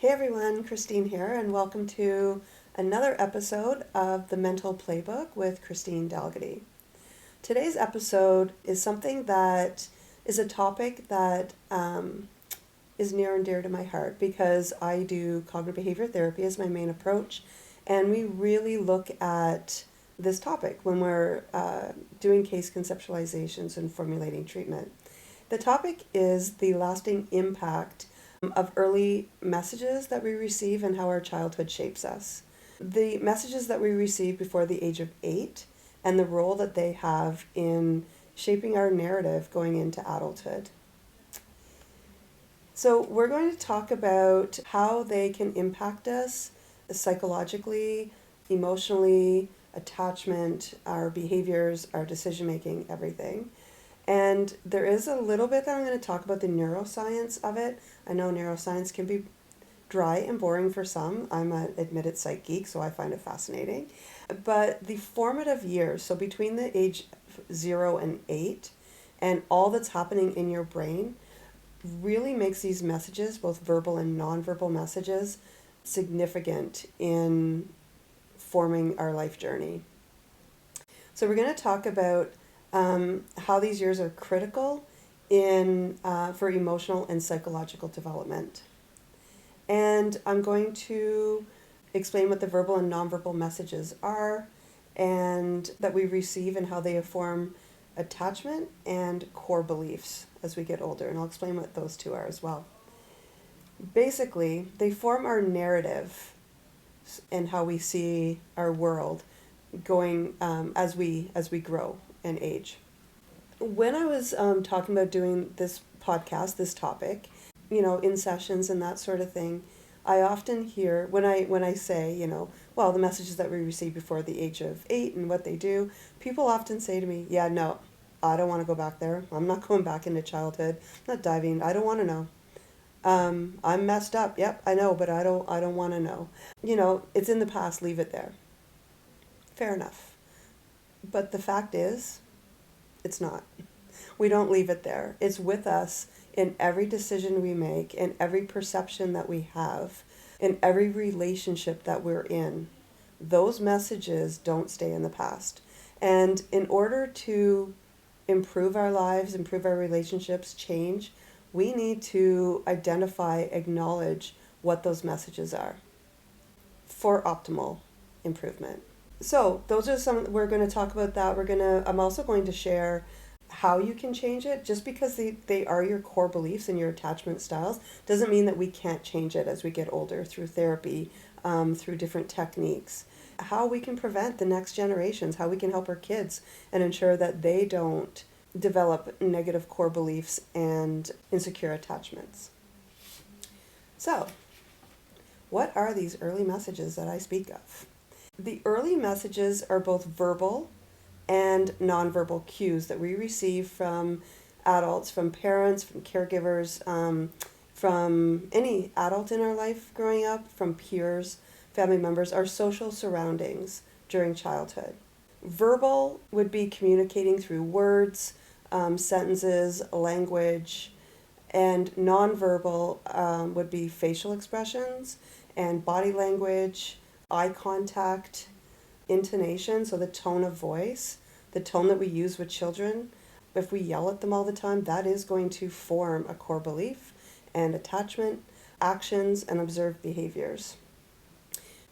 Hey everyone, Christine here, and welcome to another episode of the Mental Playbook with Christine Dalgity. Today's episode is something that is a topic that is near and dear to my heart because I do cognitive behavior therapy as my main approach, and we really look at this topic when we're doing case conceptualizations and formulating treatment. The topic is the lasting impact of early messages that we receive and how our childhood shapes us. The messages that we receive before the age of 8 and the role that they have in shaping our narrative going into adulthood. So we're going to talk about how they can impact us psychologically, emotionally, attachment, our behaviors, our decision making, everything. And there is a little bit that I'm going to talk about the neuroscience of it. I know neuroscience can be dry and boring for some. I'm an admitted psych geek, so I find it fascinating. But the formative years, so between the age 0 and 8, and all that's happening in your brain really makes these messages, both verbal and nonverbal messages, significant in forming our life journey. So we're going to talk about how these years are critical for emotional and psychological development. And I'm going to explain what the verbal and nonverbal messages are and that we receive and how they form attachment and core beliefs as we get older. And I'll explain what those two are as well. Basically, they form our narrative and how we see our world going as we grow and age. When I was talking about doing this podcast, this topic, in sessions and that sort of thing, I often hear when I say, the messages that we receive before the age of 8 and what they do, people often say to me, yeah, no, I don't want to go back there. I'm not going back into childhood. I'm not diving. I don't want to know. I'm messed up. Yep, I know, but I don't want to know. It's in the past. Leave it there. Fair enough. But the fact is, it's not. We don't leave it there. It's with us in every decision we make, in every perception that we have, in every relationship that we're in. Those messages don't stay in the past. And in order to improve our lives, improve our relationships, change, we need to identify, acknowledge what those messages are for optimal improvement. So those are some, we're going to talk about that. I'm also going to share how you can change it. Just because they are your core beliefs and your attachment styles doesn't mean that we can't change it as we get older through therapy, through different techniques. How we can prevent the next generations, how we can help our kids and ensure that they don't develop negative core beliefs and insecure attachments. So, what are these early messages that I speak of? The early messages are both verbal and nonverbal cues that we receive from adults, from parents, from caregivers, from any adult in our life growing up, from peers, family members, our social surroundings during childhood. Verbal would be communicating through words, sentences, language, and nonverbal would be facial expressions and body language, eye contact, intonation, so the tone of voice, the tone that we use with children. If we yell at them all the time, that is going to form a core belief and attachment, actions, and observed behaviors.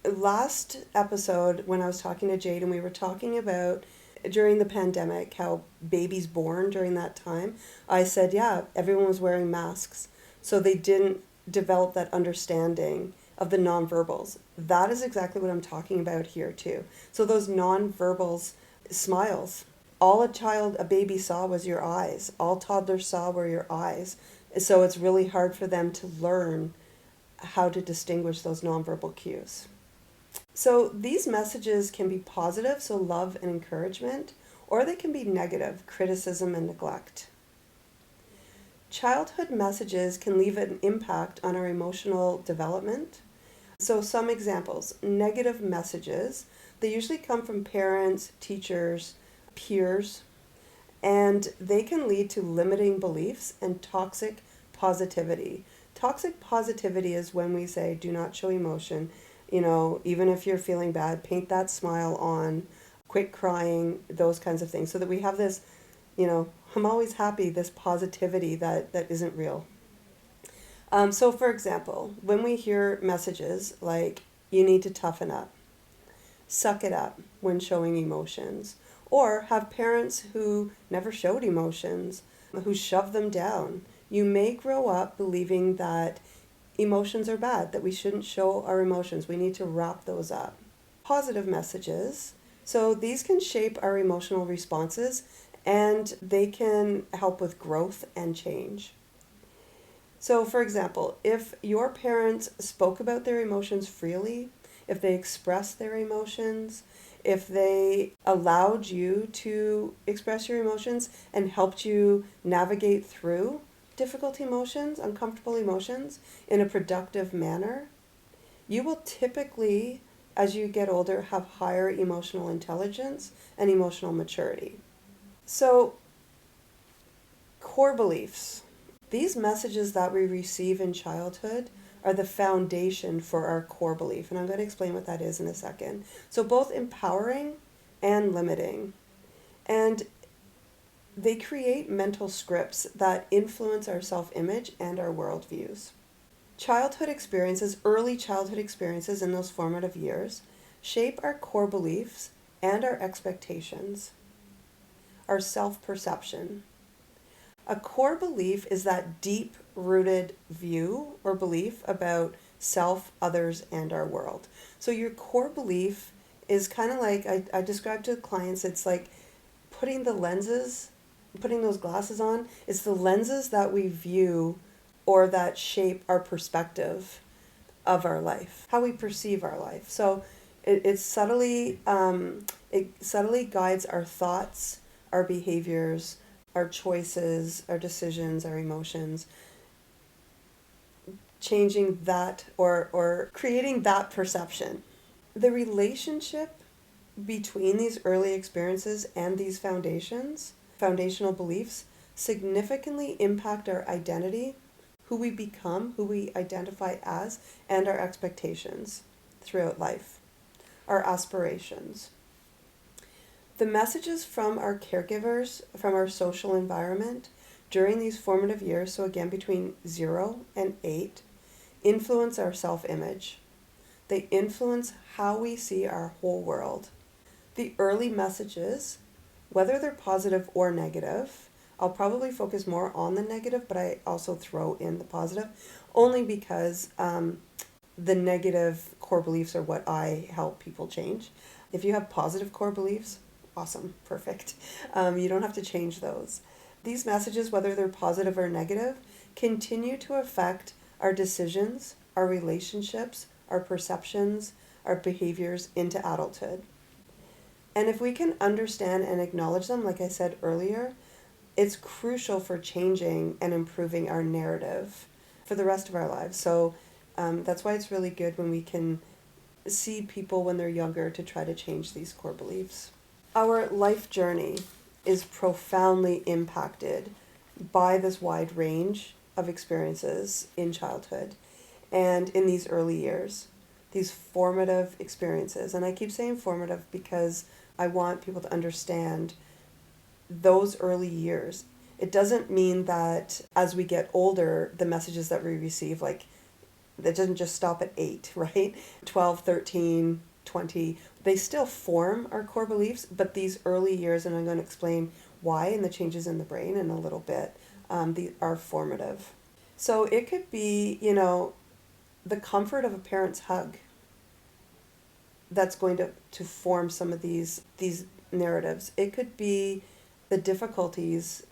Last episode, when I was talking to Jade and we were talking about during the pandemic, how babies born during that time, I said, yeah, everyone was wearing masks. So they didn't develop that understanding of the nonverbals. That is exactly what I'm talking about here too. So those nonverbals, smiles. All a baby saw was your eyes. All toddlers saw were your eyes. So it's really hard for them to learn how to distinguish those nonverbal cues. So these messages can be positive, so love and encouragement, or they can be negative, criticism and neglect. Childhood messages can leave an impact on our emotional development. So some examples, negative messages, they usually come from parents, teachers, peers, and they can lead to limiting beliefs and toxic positivity. Toxic positivity is when we say, do not show emotion. Even if you're feeling bad, paint that smile on, quit crying, those kinds of things. So that we have this, I'm always happy, this positivity that isn't real. So for example, when we hear messages like, you need to toughen up, suck it up when showing emotions, or have parents who never showed emotions, who shove them down, you may grow up believing that emotions are bad, that we shouldn't show our emotions. We need to wrap those up. Positive messages. So these can shape our emotional responses and they can help with growth and change. So, for example, if your parents spoke about their emotions freely, if they expressed their emotions, if they allowed you to express your emotions and helped you navigate through difficult emotions, uncomfortable emotions, in a productive manner, you will typically, as you get older, have higher emotional intelligence and emotional maturity. So, core beliefs. These messages that we receive in childhood are the foundation for our core belief. And I'm going to explain what that is in a second. So both empowering and limiting. And they create mental scripts that influence our self-image and our worldviews. Childhood experiences, early childhood experiences in those formative years, shape our core beliefs and our expectations, our self-perception. A core belief is that deep-rooted view or belief about self, others, and our world. So your core belief is kind of like, I describe to clients, it's like putting those glasses on. It's the lenses that we view or that shape our perspective of our life, how we perceive our life. So it subtly guides our thoughts, our behaviors, our choices, our decisions, our emotions, changing that or creating that perception. The relationship between these early experiences and these foundational beliefs, significantly impact our identity, who we become, who we identify as, and our expectations throughout life, our aspirations. The messages from our caregivers, from our social environment during these formative years, so again between 0 and 8, influence our self-image. They influence how we see our whole world. The early messages, whether they're positive or negative, I'll probably focus more on the negative, but I also throw in the positive, only because the negative core beliefs are what I help people change. If you have positive core beliefs, awesome, perfect. You don't have to change those. These messages, whether they're positive or negative, continue to affect our decisions, our relationships, our perceptions, our behaviors into adulthood. And if we can understand and acknowledge them, like I said earlier, it's crucial for changing and improving our narrative for the rest of our lives. So that's why it's really good when we can see people when they're younger to try to change these core beliefs. Our life journey is profoundly impacted by this wide range of experiences in childhood and in these early years, these formative experiences. And I keep saying formative because I want people to understand those early years. It doesn't mean that as we get older, the messages that we receive, like, that doesn't just stop at 8, right? 12, 13, 20, they still form our core beliefs, but these early years, and I'm going to explain why and the changes in the brain in a little bit, are formative. So it could be, the comfort of a parent's hug that's going to form some of these narratives. It could be the difficulties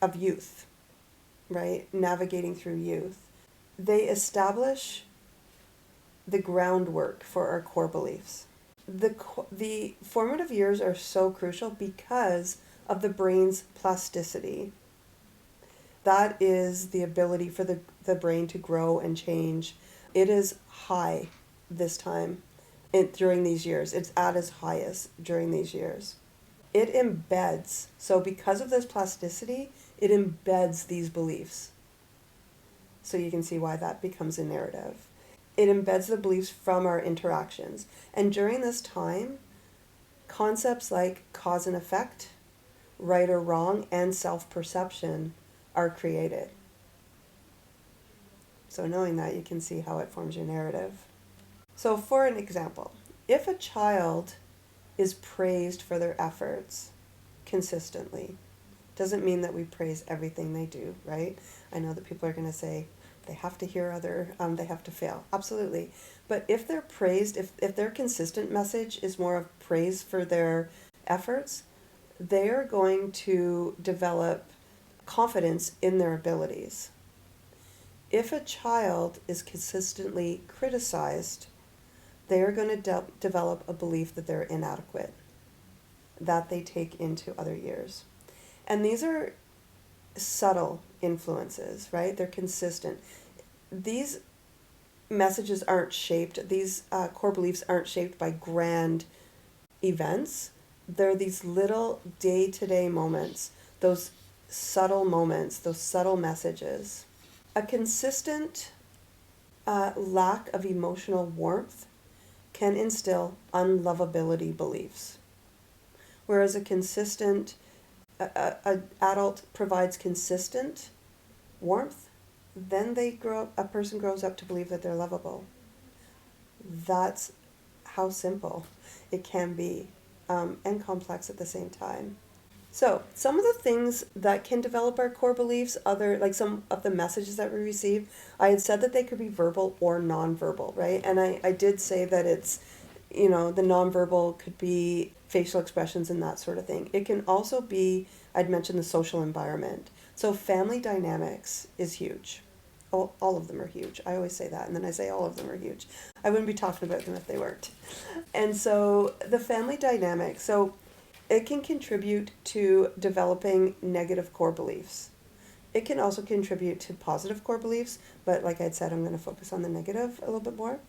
of youth, right? Navigating through youth. They establish the groundwork for our core beliefs. The formative years are so crucial because of the brain's plasticity. That is the ability for the brain to grow and change. It is high this time during these years. It's at its highest during these years. It embeds, so because of this plasticity, it embeds these beliefs. So you can see why that becomes a narrative. It embeds the beliefs from our interactions. And during this time, concepts like cause and effect, right or wrong, and self-perception are created. So knowing that, you can see how it forms your narrative. So for an example, if a child is praised for their efforts consistently, doesn't mean that we praise everything they do, right? I know that people are going to say they have to hear they have to fail. Absolutely. But if they're praised, if their consistent message is more of praise for their efforts, they're going to develop confidence in their abilities. If a child is consistently criticized, they're going to develop a belief that they're inadequate, that they take into other years. And these are subtle influences, right? They're consistent. These messages aren't shaped, these core beliefs aren't shaped by grand events. They're these little day-to-day moments, those subtle moments, those subtle messages. A consistent lack of emotional warmth can instill unlovability beliefs, whereas a consistent adult provides consistent warmth, then a person grows up to believe that they're lovable. That's how simple it can be, and complex at the same time. So some of the things that can develop our core beliefs, like some of the messages that we receive, I had said that they could be verbal or nonverbal, right? And I did say that it's, the nonverbal could be facial expressions and that sort of thing. It can also be, I'd mentioned the social environment. So family dynamics is huge. All of them are huge. I always say that, and then I say all of them are huge. I wouldn't be talking about them if they weren't. And so the family dynamic, so it can contribute to developing negative core beliefs. It can also contribute to positive core beliefs, but like I'd said, I'm going to focus on the negative a little bit more.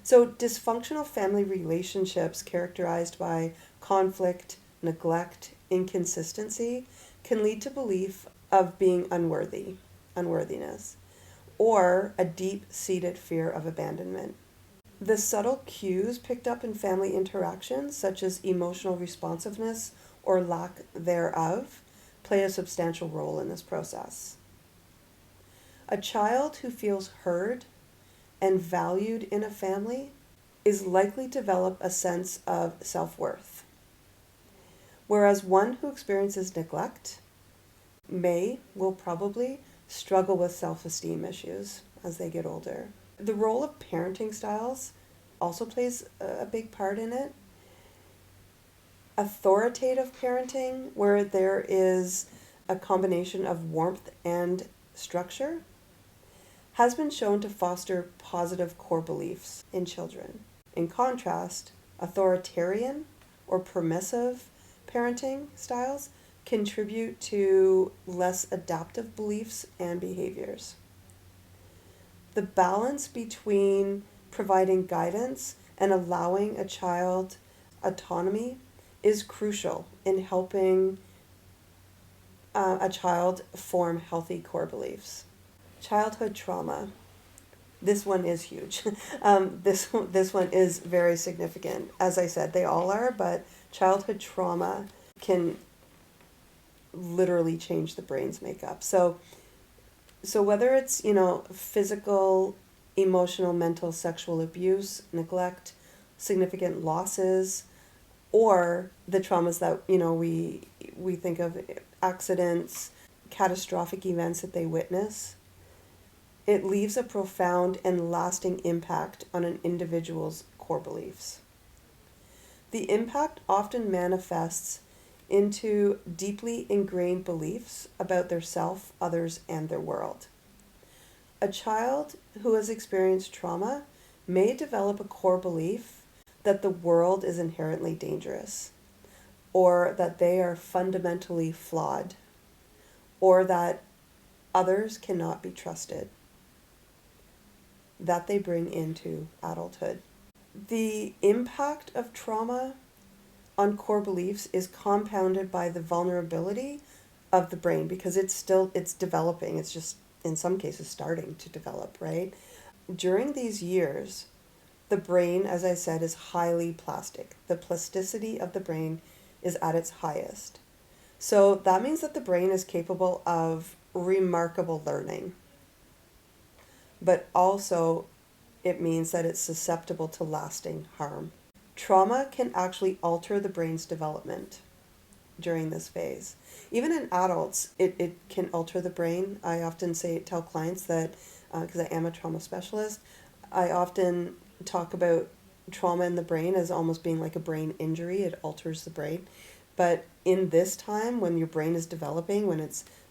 So dysfunctional family relationships characterized by conflict, neglect, inconsistency can lead to belief of being unworthiness, or a deep-seated fear of abandonment. The subtle cues picked up in family interactions, such as emotional responsiveness or lack thereof, play a substantial role in this process. A child who feels heard and valued in a family is likely to develop a sense of self-worth, whereas one who experiences neglect will probably struggle with self-esteem issues as they get older. The role of parenting styles also plays a big part in it. Authoritative parenting, where there is a combination of warmth and structure, has been shown to foster positive core beliefs in children. In contrast, authoritarian or permissive parenting styles contribute to less adaptive beliefs and behaviors. The balance between providing guidance and allowing a child autonomy is crucial in helping a child form healthy core beliefs. Childhood trauma. This one is huge. This one is very significant. As I said, they all are, but childhood trauma can literally change the brain's makeup. So whether it's, physical, emotional, mental, sexual abuse, neglect, significant losses, or the traumas that, we think of, accidents, catastrophic events that they witness, it leaves a profound and lasting impact on an individual's core beliefs. The impact often manifests into deeply ingrained beliefs about their self, others, and their world. A child who has experienced trauma may develop a core belief that the world is inherently dangerous, or that they are fundamentally flawed, or that others cannot be trusted, that they bring into adulthood. The impact of trauma on core beliefs is compounded by the vulnerability of the brain, because it's developing. It's just in some cases starting to develop, right? During these years, the brain, as I said, is highly plastic. The plasticity of the brain is at its highest. So that means that the brain is capable of remarkable learning, but also it means that it's susceptible to lasting harm. Trauma can actually alter the brain's development during this phase. Even in adults, it can alter the brain. I often tell clients that, because I am a trauma specialist, I often talk about trauma in the brain as almost being like a brain injury. It alters the brain. But in this time, when your brain is developing, when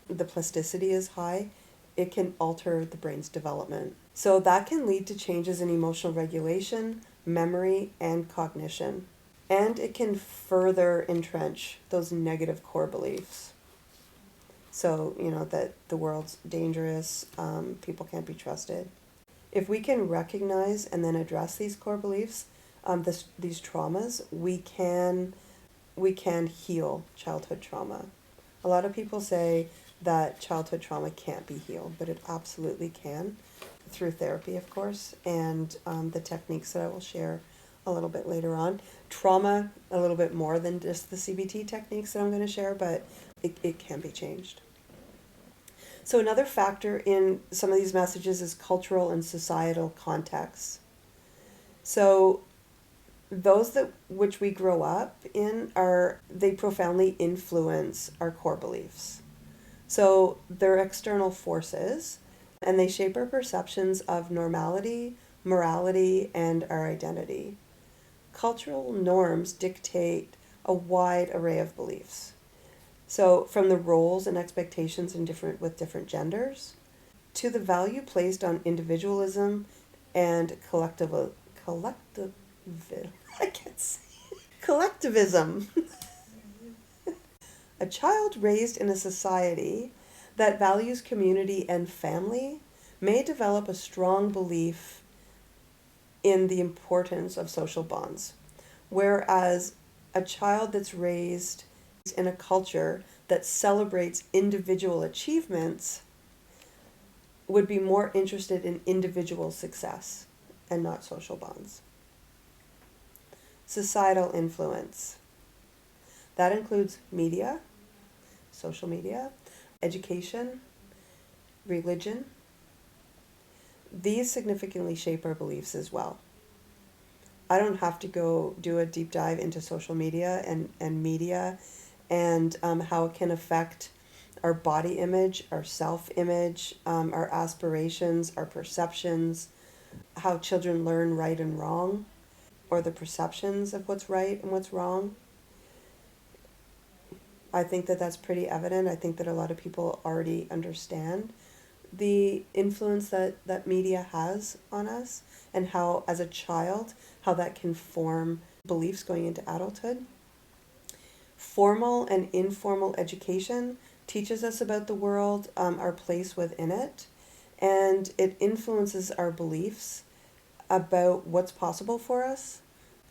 the plasticity is high, it can alter the brain's development. So that can lead to changes in emotional regulation, memory, and cognition. And it can further entrench those negative core beliefs. So, that the world's dangerous, people can't be trusted. If we can recognize and then address these core beliefs, these traumas, we can heal childhood trauma. A lot of people say that childhood trauma can't be healed, but it absolutely can, through therapy, of course, and the techniques that I will share a little bit later on. Trauma, a little bit more than just the CBT techniques that I'm going to share, but it can be changed. So another factor in some of these messages is cultural and societal contexts. So those that which we grow up in they profoundly influence our core beliefs. So they're external forces, and they shape our perceptions of normality, morality, and our identity. Cultural norms dictate a wide array of beliefs. So from the roles and expectations with different genders, to the value placed on individualism and collectivism. A child raised in a society that values community and family may develop a strong belief in the importance of social bonds, whereas a child that's raised in a culture that celebrates individual achievements would be more interested in individual success and not social bonds. Societal influence. That includes media, social media, education, religion. These significantly shape our beliefs as well. I don't have to go do a deep dive into social media and media and how it can affect our body image, our self-image, our aspirations, our perceptions, how children learn right and wrong, or the perceptions of what's right and what's wrong. I think that that's pretty evident. I think that a lot of people already understand the influence that media has on us, and how, as a child, how that can form beliefs going into adulthood. Formal and informal education teaches us about the world, our place within it, and it influences our beliefs about what's possible for us,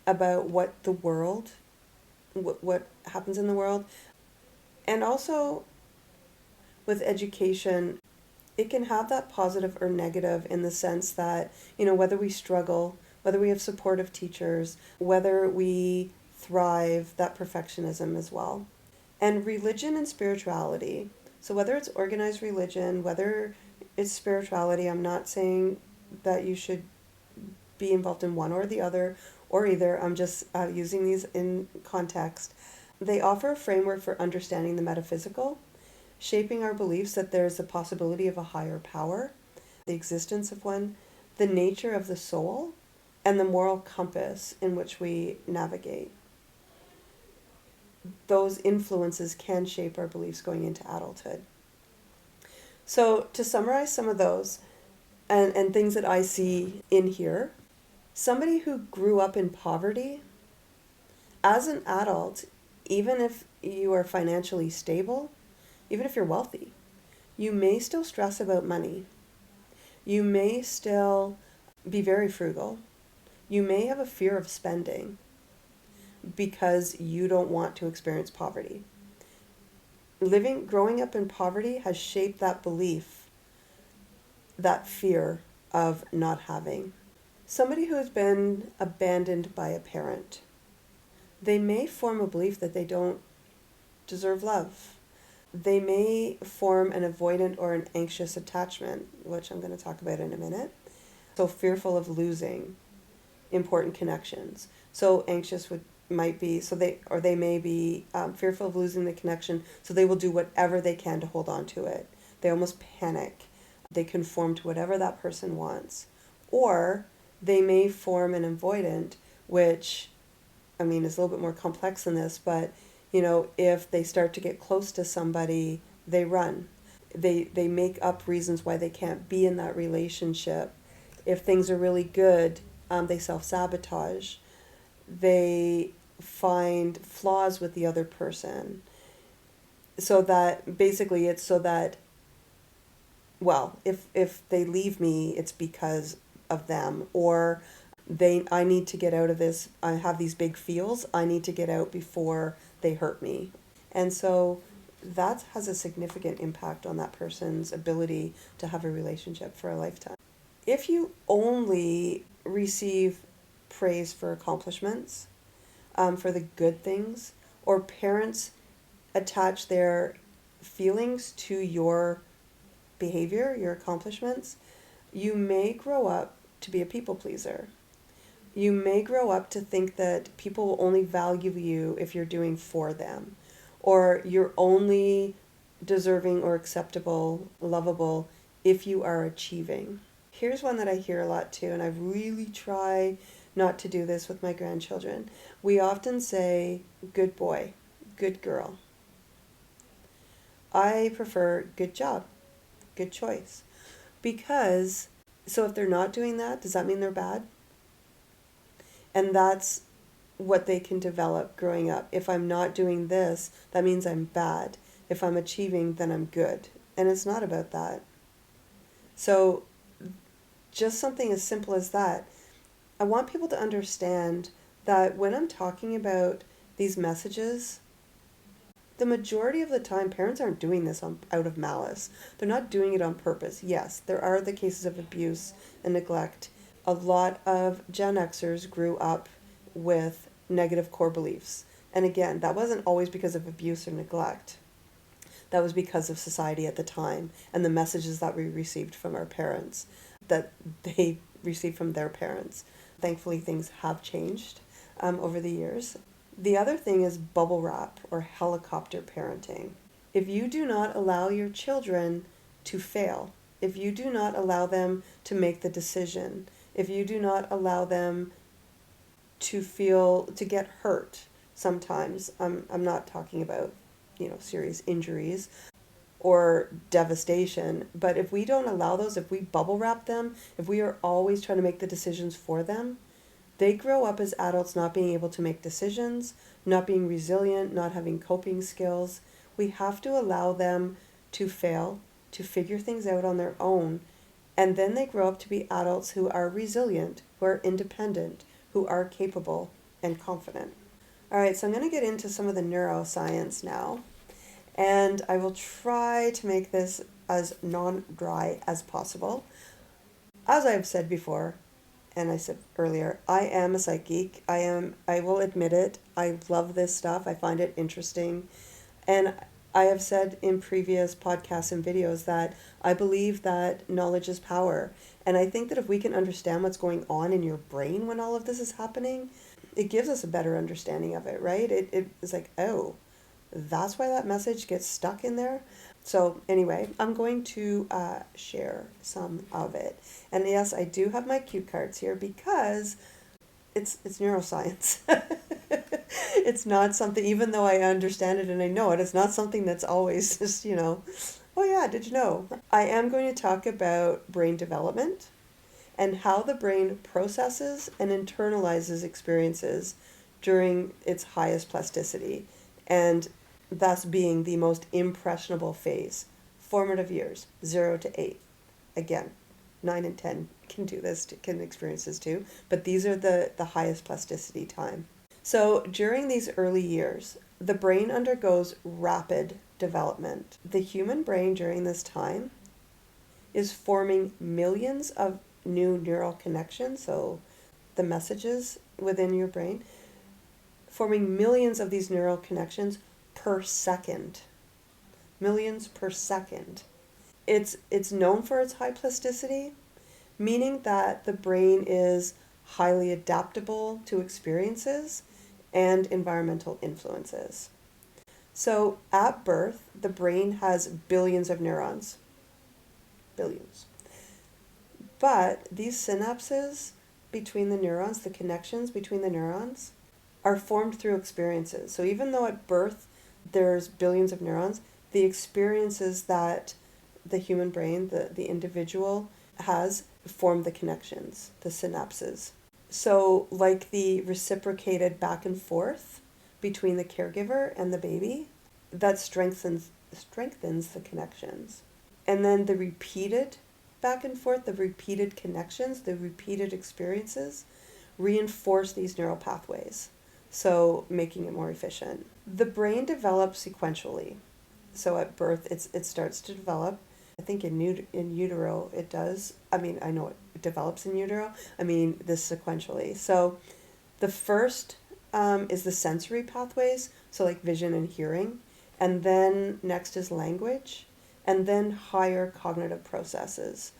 about what the world, what happens in the world. And also, with education, it can have that positive or negative in the sense that, whether we struggle, whether we have supportive teachers, whether we thrive, that perfectionism as well. And religion and spirituality. So whether it's organized religion, whether it's spirituality, I'm not saying that you should be involved in one or the other or either. I'm just using these in context. They offer a framework for understanding the metaphysical, shaping our beliefs that there's a possibility of a higher power, the existence of one, the nature of the soul, and the moral compass in which we navigate. Those influences can shape our beliefs going into adulthood. So to summarize some of those and things that I see in here, somebody who grew up in poverty, as an adult, even if you are financially stable, even if you're wealthy, you may still stress about money. You may still be very frugal. You may have a fear of spending because you don't want to experience poverty. Growing up in poverty has shaped that belief that fear of not having. Somebody who has been abandoned by a parent, they may form a belief that they don't deserve love. They may form an avoidant or an anxious attachment, which I'm going to talk about in a minute. So fearful of losing important connections. So anxious might be, they may be fearful of losing the connection, so they will do whatever they can to hold on to it. They almost panic. They conform to whatever that person wants. Or they may form an avoidant, which, I mean, is a little bit more complex than this, but, if they start to get close to somebody, they run. They make up reasons why they can't be in that relationship. If things are really good, they self-sabotage. They find flaws with the other person. So that basically it's so that, well, if they leave me, it's because of them, or I need to get out of this. I have these big feels. I need to get out before they hurt me. And so that has a significant impact on that person's ability to have a relationship for a lifetime. If you only receive praise for accomplishments, for the good things, or parents attach their feelings to your behavior, your accomplishments, you may grow up to be a people pleaser. You may grow up to think that people will only value you if you're doing for them, or you're only deserving or acceptable, lovable if you are achieving. Here's one that I hear a lot too, and I really try not to do this with my grandchildren. We often say, good boy, good girl. I prefer good job, good choice. Because, so if they're not doing that, does that mean they're bad? And that's what they can develop growing up. If I'm not doing this, that means I'm bad. If I'm achieving, then I'm good. And it's not about that. So just something as simple as that. I want people to understand that when I'm talking about these messages, the majority of the time, parents aren't doing this out of malice. They're not doing it on purpose. Yes, there are the cases of abuse and neglect. A lot of Gen Xers grew up with negative core beliefs. And again, that wasn't always because of abuse or neglect. That was because of society at the time and the messages that we received from our parents, that they received from their parents. Thankfully, things have changed over the years. The other thing is bubble wrap or helicopter parenting. If you do not allow your children to fail, if you do not allow them to make the decision, if you do not allow them to get hurt sometimes, I'm not talking about, serious injuries or devastation, but if we don't allow those, if we bubble wrap them, if we are always trying to make the decisions for them, they grow up as adults not being able to make decisions, not being resilient, not having coping skills. We have to allow them to fail, to figure things out on their own, and then they grow up to be adults who are resilient, who are independent, who are capable and confident. All right, so I'm going to get into some of the neuroscience now, and I will try to make this as non-dry as possible. As I've said before, and I said earlier, I am a psych geek. I will admit it. I love this stuff. I find it interesting. And I have said in previous podcasts and videos that I believe that knowledge is power. And I think that if we can understand what's going on in your brain when all of this is happening, it gives us a better understanding of it, right? It is like, oh, that's why that message gets stuck in there. So anyway, I'm going to share some of it. And yes, I do have my cue cards here because it's neuroscience. It's not something, even though I understand it and I know it, it's not something that's always just, oh yeah, did you know? I am going to talk about brain development and how the brain processes and internalizes experiences during its highest plasticity, and thus being the most impressionable phase, formative years, 0 to 8. Again, 9 and 10 can do this, can experience this too, but these are the highest plasticity time. So during these early years, the brain undergoes rapid development. The human brain during this time is forming millions of new neural connections, so the messages within your brain, forming millions of these neural connections per second. Millions per second. It's known for its high plasticity, meaning that the brain is highly adaptable to experiences and environmental influences. So at birth, the brain has billions of neurons. Billions. But these synapses between the neurons, the connections between the neurons, are formed through experiences. So even though at birth there's billions of neurons, the experiences that the human brain, the individual, has form the connections, the synapses. So like the reciprocated back and forth between the caregiver and the baby, that strengthens the connections. And then the repeated back and forth, the repeated connections, the repeated experiences reinforce these neural pathways, so making it more efficient. The brain develops sequentially. So at birth, it starts to develop. I think in utero it does. I mean, I know it develops in utero. I mean, this sequentially. So the first is the sensory pathways, so like vision and hearing. And then next is language. And then higher cognitive processes,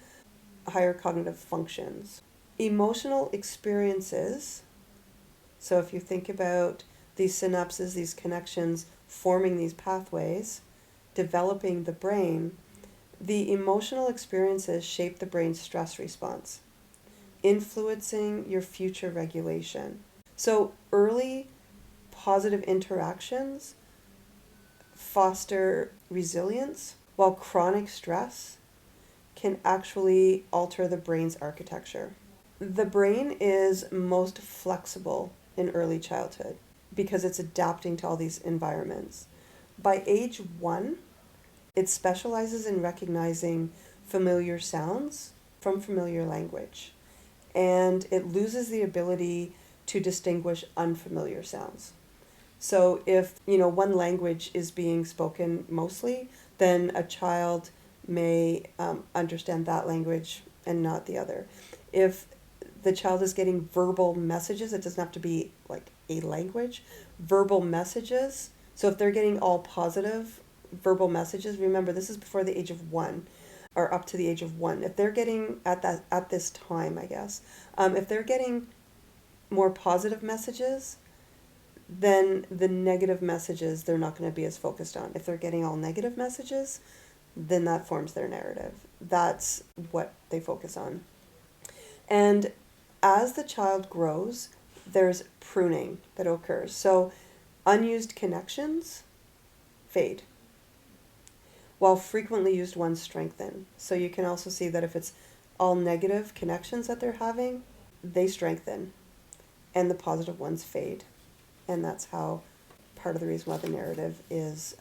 higher cognitive functions. Emotional experiences. So if you think about these synapses, these connections, forming these pathways, developing the brain, the emotional experiences shape the brain's stress response, influencing your future regulation. So early positive interactions foster resilience, while chronic stress can actually alter the brain's architecture. The brain is most flexible in early childhood because it's adapting to all these environments. By age 1, it specializes in recognizing familiar sounds from familiar language, and it loses the ability to distinguish unfamiliar sounds. So if, one language is being spoken mostly, then a child may understand that language and not the other. If the child is getting verbal messages, it doesn't have to be like a language, verbal messages. So if they're getting all positive verbal messages, remember this is before the age of 1 or up to the age of 1. If they're getting at this time, I guess, if they're getting more positive messages, then the negative messages they're not going to be as focused on. If they're getting all negative messages, then that forms their narrative. That's what they focus on. And as the child grows, there's pruning that occurs. So unused connections fade, while frequently used ones strengthen. So you can also see that if it's all negative connections that they're having, they strengthen, and the positive ones fade. And that's how part of the reason why the narrative is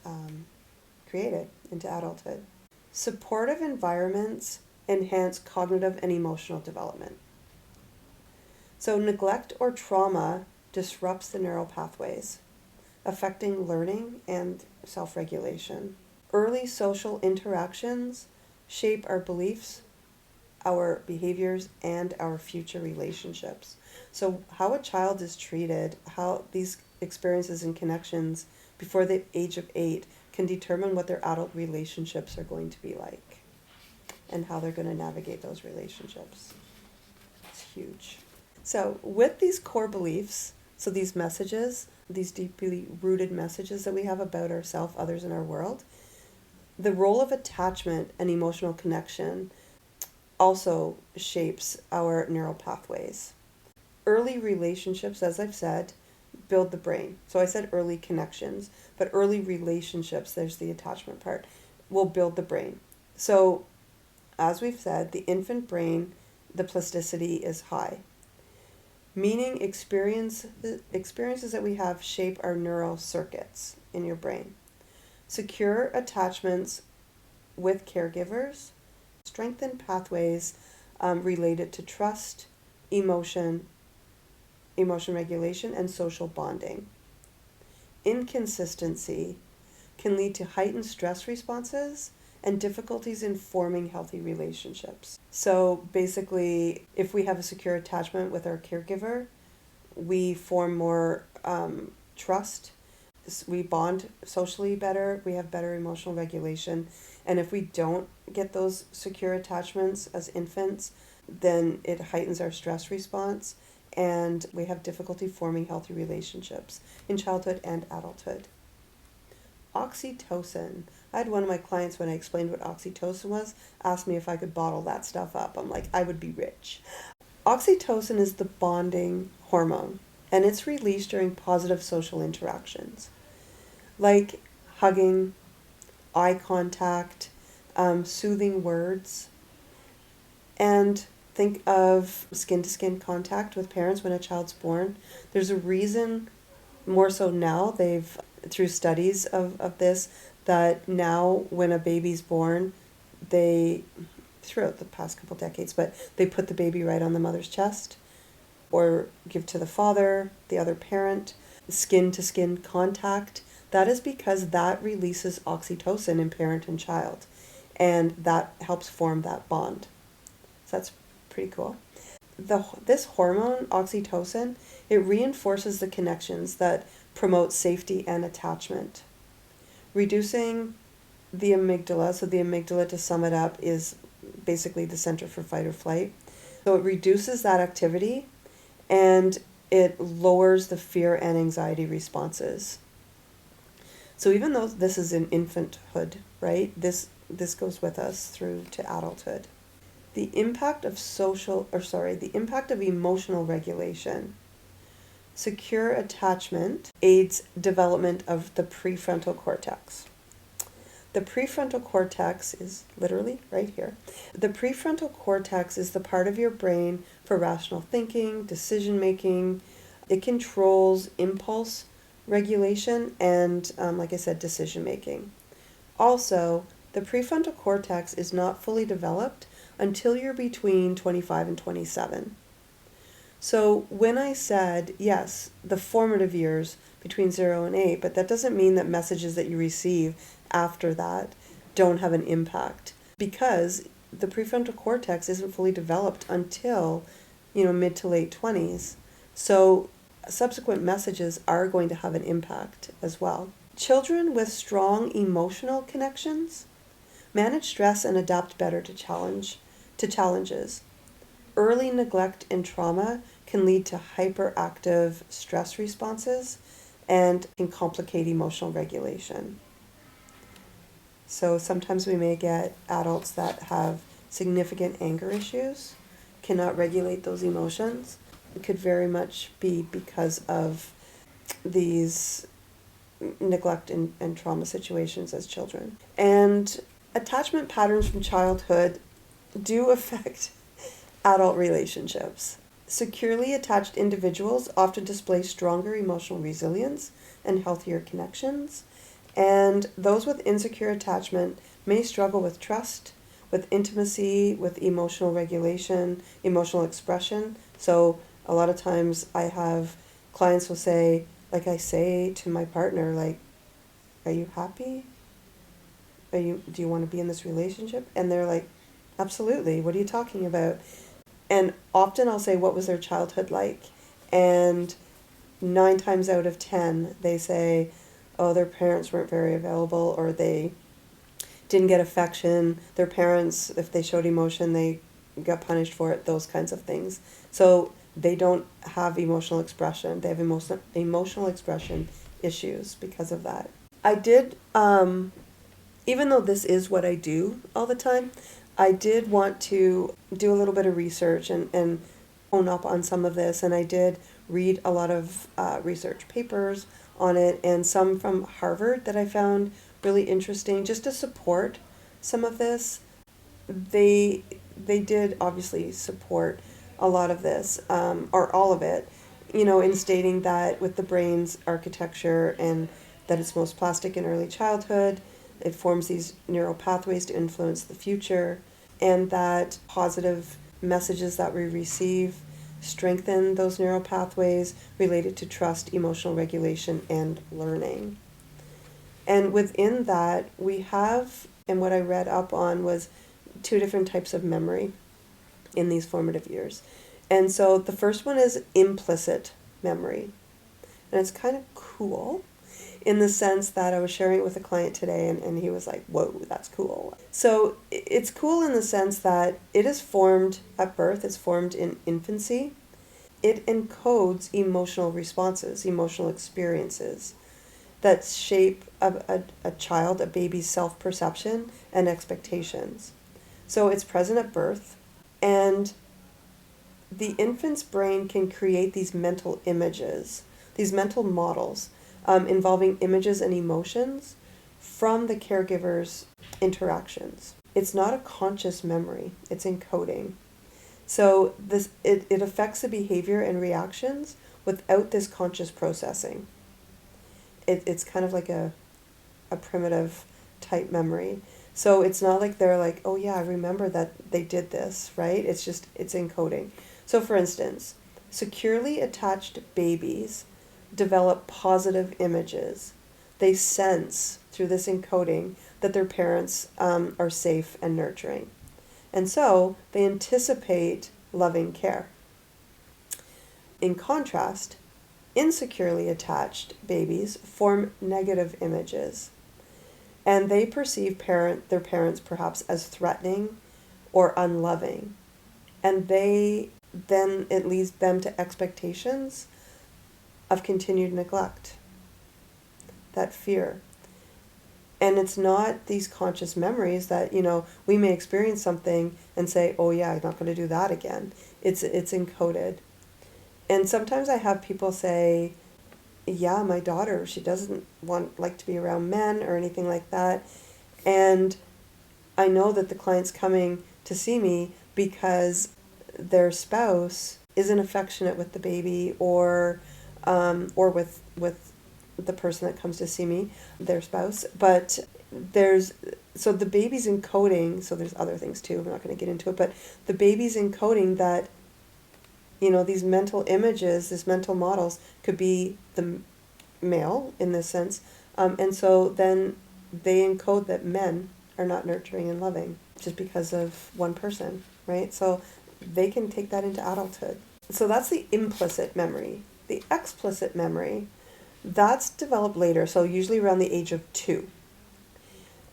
created into adulthood. Supportive environments enhance cognitive and emotional development. So neglect or trauma disrupts the neural pathways, affecting learning and self-regulation. Early social interactions shape our beliefs, our behaviors, and our future relationships. So how a child is treated, how these experiences and connections before the age of 8 can determine what their adult relationships are going to be like and how they're going to navigate those relationships. It's huge. So with these core beliefs, so these messages, these deeply rooted messages that we have about ourselves, others, in our world, the role of attachment and emotional connection also shapes our neural pathways. Early relationships, as I've said, build the brain. So I said early connections, but early relationships, there's the attachment part, will build the brain. So as we've said, the infant brain, the plasticity is high, meaning experiences that we have shape our neural circuits in your brain. Secure attachments with caregivers strengthen pathways related to trust, emotion regulation, and social bonding. Inconsistency can lead to heightened stress responses and difficulties in forming healthy relationships. So basically, if we have a secure attachment with our caregiver, we form more trust, we bond socially better, we have better emotional regulation. And if we don't get those secure attachments as infants, then it heightens our stress response and we have difficulty forming healthy relationships in childhood and adulthood. Oxytocin. I had one of my clients, when I explained what oxytocin was, asked me if I could bottle that stuff up. I'm like, I would be rich. Oxytocin is the bonding hormone, and it's released during positive social interactions, like hugging, eye contact, soothing words, and think of skin-to-skin contact with parents when a child's born. There's a reason, more so now, through studies of this, that now when a baby's born, throughout the past couple decades, but they put the baby right on the mother's chest or give to the father, the other parent, skin-to-skin contact. That is because that releases oxytocin in parent and child, and that helps form that bond. So that's pretty cool. This hormone, oxytocin, it reinforces the connections that promote safety and attachment. Reducing the amygdala, so the amygdala, to sum it up, is basically the center for fight or flight. So it reduces that activity and it lowers the fear and anxiety responses. So even though this is in infanthood, right, this goes with us through to adulthood. The impact of emotional regulation. Secure attachment aids development of the prefrontal cortex. The prefrontal cortex is literally right here. The prefrontal cortex is the part of your brain for rational thinking, decision making. It controls impulse regulation and, like I said, decision making. Also, the prefrontal cortex is not fully developed until you're between 25 and 27. So when I said, yes, the formative years between 0 and 8, but that doesn't mean that messages that you receive after that don't have an impact, because the prefrontal cortex isn't fully developed until, mid to late 20s. So subsequent messages are going to have an impact as well. Children with strong emotional connections manage stress and adapt better to challenges. Early neglect and trauma can lead to hyperactive stress responses and can complicate emotional regulation. So sometimes we may get adults that have significant anger issues, cannot regulate those emotions. It could very much be because of these neglect and trauma situations as children. And attachment patterns from childhood do affect adult relationships. Securely attached individuals often display stronger emotional resilience and healthier connections, and those with insecure attachment may struggle with trust, with intimacy, with emotional regulation, emotional expression. So a lot of times I have clients will say, like I say to my partner, like, are you happy? Do you want to be in this relationship? And they're like, absolutely. What are you talking about? And often I'll say, what was their childhood like? And 9 times out of 10, they say, oh, their parents weren't very available, or they didn't get affection. Their parents, if they showed emotion, they got punished for it, those kinds of things. So they don't have emotional expression. They have emotional expression issues because of that. I did, even though this is what I do all the time, I did want to do a little bit of research and hone up on some of this, and I did read a lot of research papers on it, and some from Harvard that I found really interesting just to support some of this. They did obviously support a lot of this, or all of it, in stating that with the brain's architecture and that it's most plastic in early childhood, it forms these neural pathways to influence the future, and that positive messages that we receive strengthen those neural pathways related to trust, emotional regulation, and learning. And within that, we have And what I read up on was 2 different types of memory in these formative years. And so the first one is implicit memory. And it's kind of cool in the sense that I was sharing it with a client today, and he was like, whoa, that's cool. So it's cool in the sense that it is formed at birth, it's formed in infancy. It encodes emotional responses, emotional experiences that shape a child, a baby's self-perception and expectations. So it's present at birth, and the infant's brain can create these mental images, these mental models, involving images and emotions from the caregiver's interactions. It's not a conscious memory, it's encoding. So it affects the behavior and reactions without this conscious processing. It's kind of like a primitive type memory. So it's not like they're like, oh yeah, I remember that they did this, right? It's encoding. So for instance, securely attached babies develop positive images. They sense through this encoding that their parents are safe and nurturing. And so they anticipate loving care. In contrast, insecurely attached babies form negative images, and they perceive their parents perhaps as threatening or unloving. And then it leads them to expectations of continued neglect, that fear. And it's not these conscious memories that, we may experience something and say, oh yeah, I'm not going to do that again. It's encoded. And sometimes I have people say, yeah, my daughter, she doesn't like to be around men or anything like that. And I know that the client's coming to see me because their spouse isn't affectionate with the baby or with the person that comes to see me, their spouse. But so the baby's encoding, so there's other things too, I'm not going to get into it, but the baby's encoding that, these mental images, these mental models could be the male in this sense. And so then they encode that men are not nurturing and loving just because of one person, right? So they can take that into adulthood. So that's the implicit memory. The explicit memory, that's developed later, so usually around the age of 2.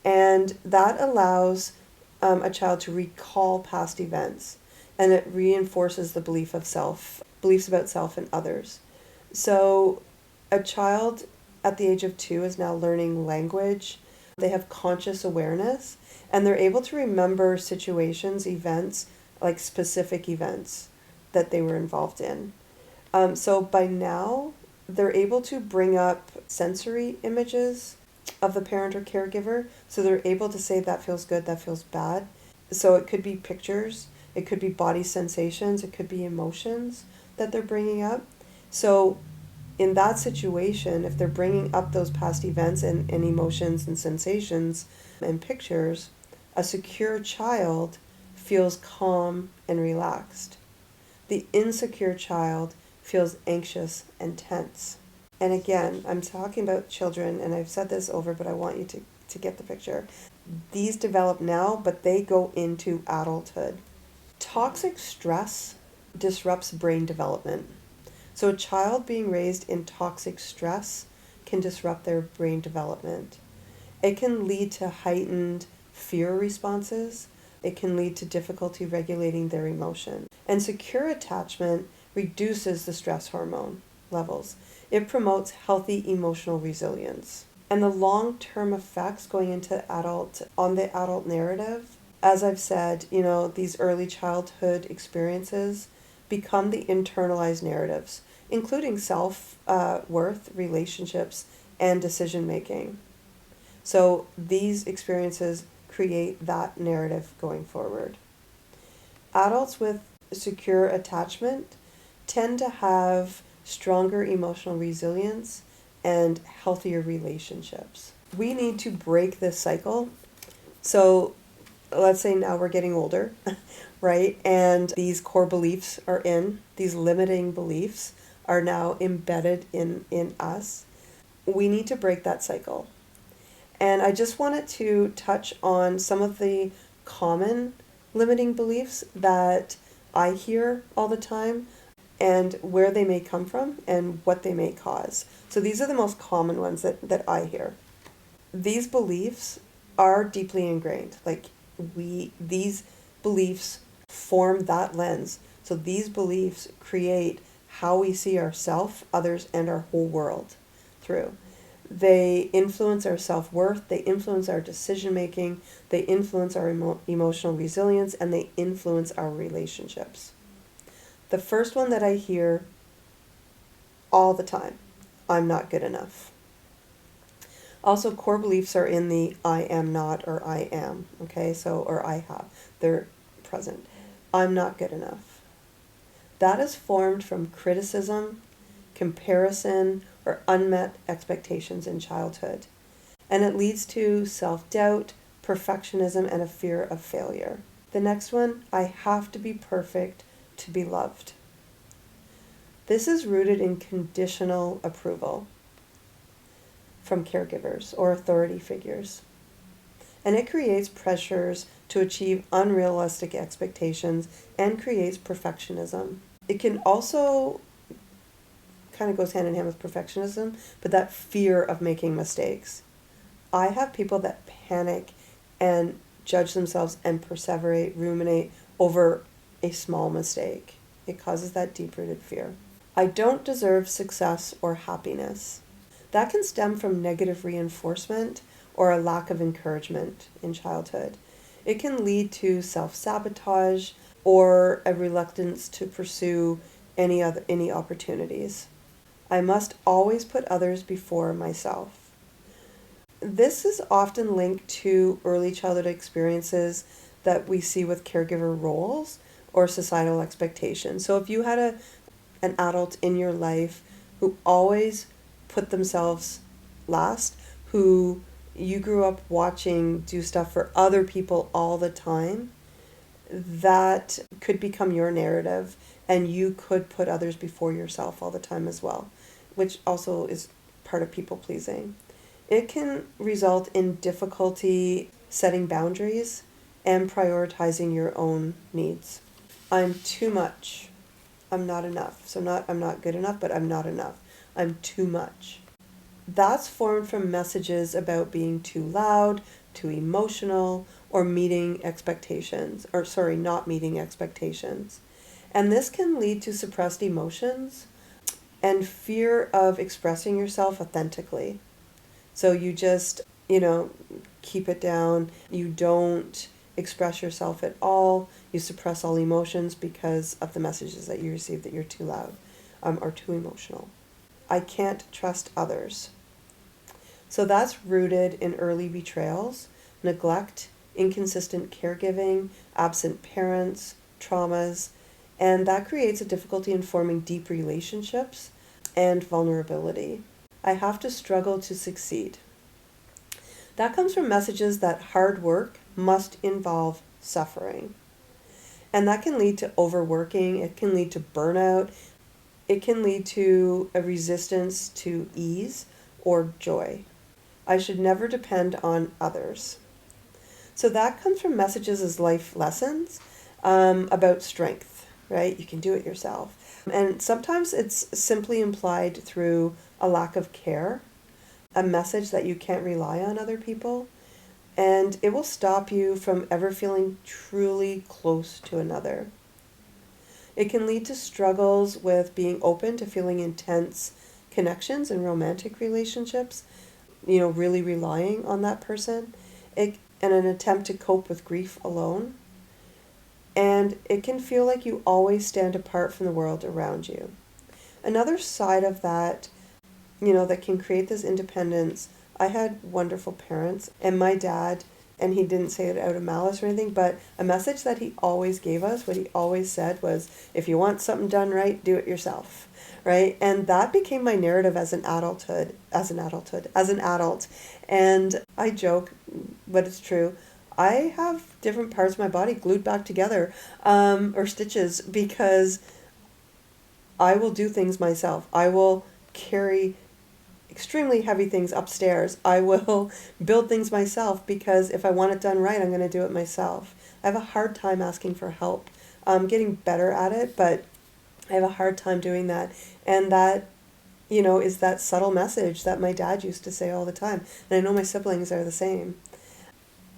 And that allows a child to recall past events, and it reinforces the beliefs about self and others. So a child at the age of 2 is now learning language. They have conscious awareness, and they're able to remember situations, events, like specific events that they were involved in. So by now, they're able to bring up sensory images of the parent or caregiver. So they're able to say that feels good, that feels bad. So it could be pictures, it could be body sensations, it could be emotions that they're bringing up. So in that situation, if they're bringing up those past events and emotions and sensations and pictures, a secure child feels calm and relaxed. The insecure child feels anxious and tense. And again, I'm talking about children, and I've said this over, but I want you to get the picture. These develop now, but they go into adulthood. Toxic stress disrupts brain development. So a child being raised in toxic stress can disrupt their brain development. It can lead to heightened fear responses. It can lead to difficulty regulating their emotion. And secure attachment reduces the stress hormone levels. It promotes healthy emotional resilience. And the long-term effects going into on the adult narrative, as I've said, these early childhood experiences become the internalized narratives, including self-worth, relationships, and decision-making. So these experiences create that narrative going forward. Adults with secure attachment tend to have stronger emotional resilience and healthier relationships. We need to break this cycle. So let's say now we're getting older, right? And these core beliefs these limiting beliefs are now embedded in us. We need to break that cycle. And I just wanted to touch on some of the common limiting beliefs that I hear all the time and where they may come from and what they may cause. So these are the most common ones that I hear. These beliefs are deeply ingrained. Like these beliefs form that lens. So these beliefs create how we see ourselves, others, and our whole world through. They influence our self-worth, they influence our decision-making, they influence our emotional resilience, and they influence our relationships. The first one that I hear all the time, I'm not good enough. Also, core beliefs are in the I am not or I am, okay? So, or I have, they're present. I'm not good enough. That is formed from criticism, comparison, or unmet expectations in childhood. And it leads to self-doubt, perfectionism, and a fear of failure. The next one, I have to be perfect to be loved. This is rooted in conditional approval from caregivers or authority figures. And it creates pressures to achieve unrealistic expectations and creates perfectionism. It can also kind of goes hand in hand with perfectionism, but that fear of making mistakes. I have people that panic and judge themselves and perseverate, ruminate over a small mistake. It causes that deep-rooted fear. I don't deserve success or happiness. That can stem from negative reinforcement or a lack of encouragement in childhood. It can lead to self-sabotage or a reluctance to pursue any opportunities. I must always put others before myself. This is often linked to early childhood experiences that we see with caregiver roles or societal expectations. So if you had an adult in your life who always put themselves last, who you grew up watching do stuff for other people all the time, that could become your narrative, and you could put others before yourself all the time as well, which also is part of people pleasing. It can result in difficulty setting boundaries and prioritizing your own needs. I'm too much. I'm not enough. So I'm not good enough, but I'm not enough. I'm too much. That's formed from messages about being too loud, too emotional, or meeting expectations, not meeting expectations. And this can lead to suppressed emotions and fear of expressing yourself authentically. So you just, keep it down. You don't express yourself at all. You suppress all emotions because of the messages that you receive that you're too loud or too emotional. I can't trust others. So that's rooted in early betrayals, neglect, inconsistent caregiving, absent parents, traumas, and that creates a difficulty in forming deep relationships and vulnerability. I have to struggle to succeed. That comes from messages that hard work must involve suffering. And that can lead to overworking, it can lead to burnout, it can lead to a resistance to ease or joy. I should never depend on others. So that comes from messages as life lessons about strength, right? You can do it yourself. And sometimes it's simply implied through a lack of care, a message that you can't rely on other people, and it will stop you from ever feeling truly close to another. It can lead to struggles with being open to feeling intense connections in romantic relationships, really relying on that person, and an attempt to cope with grief alone. And it can feel like you always stand apart from the world around you. Another side of that, that can create this independence, I had wonderful parents, and my dad, and he didn't say it out of malice or anything, but a message that he always gave us, what he always said was, if you want something done right, do it yourself, right? And that became my narrative as an adult. And I joke, but it's true. I have different parts of my body glued back together, or stitches, because I will do things myself. I will carry extremely heavy things upstairs, I will build things myself, because if I want it done right, I'm going to do it myself. I have a hard time asking for help. I'm getting better at it, but I have a hard time doing that. And that, is that subtle message that my dad used to say all the time. And I know my siblings are the same.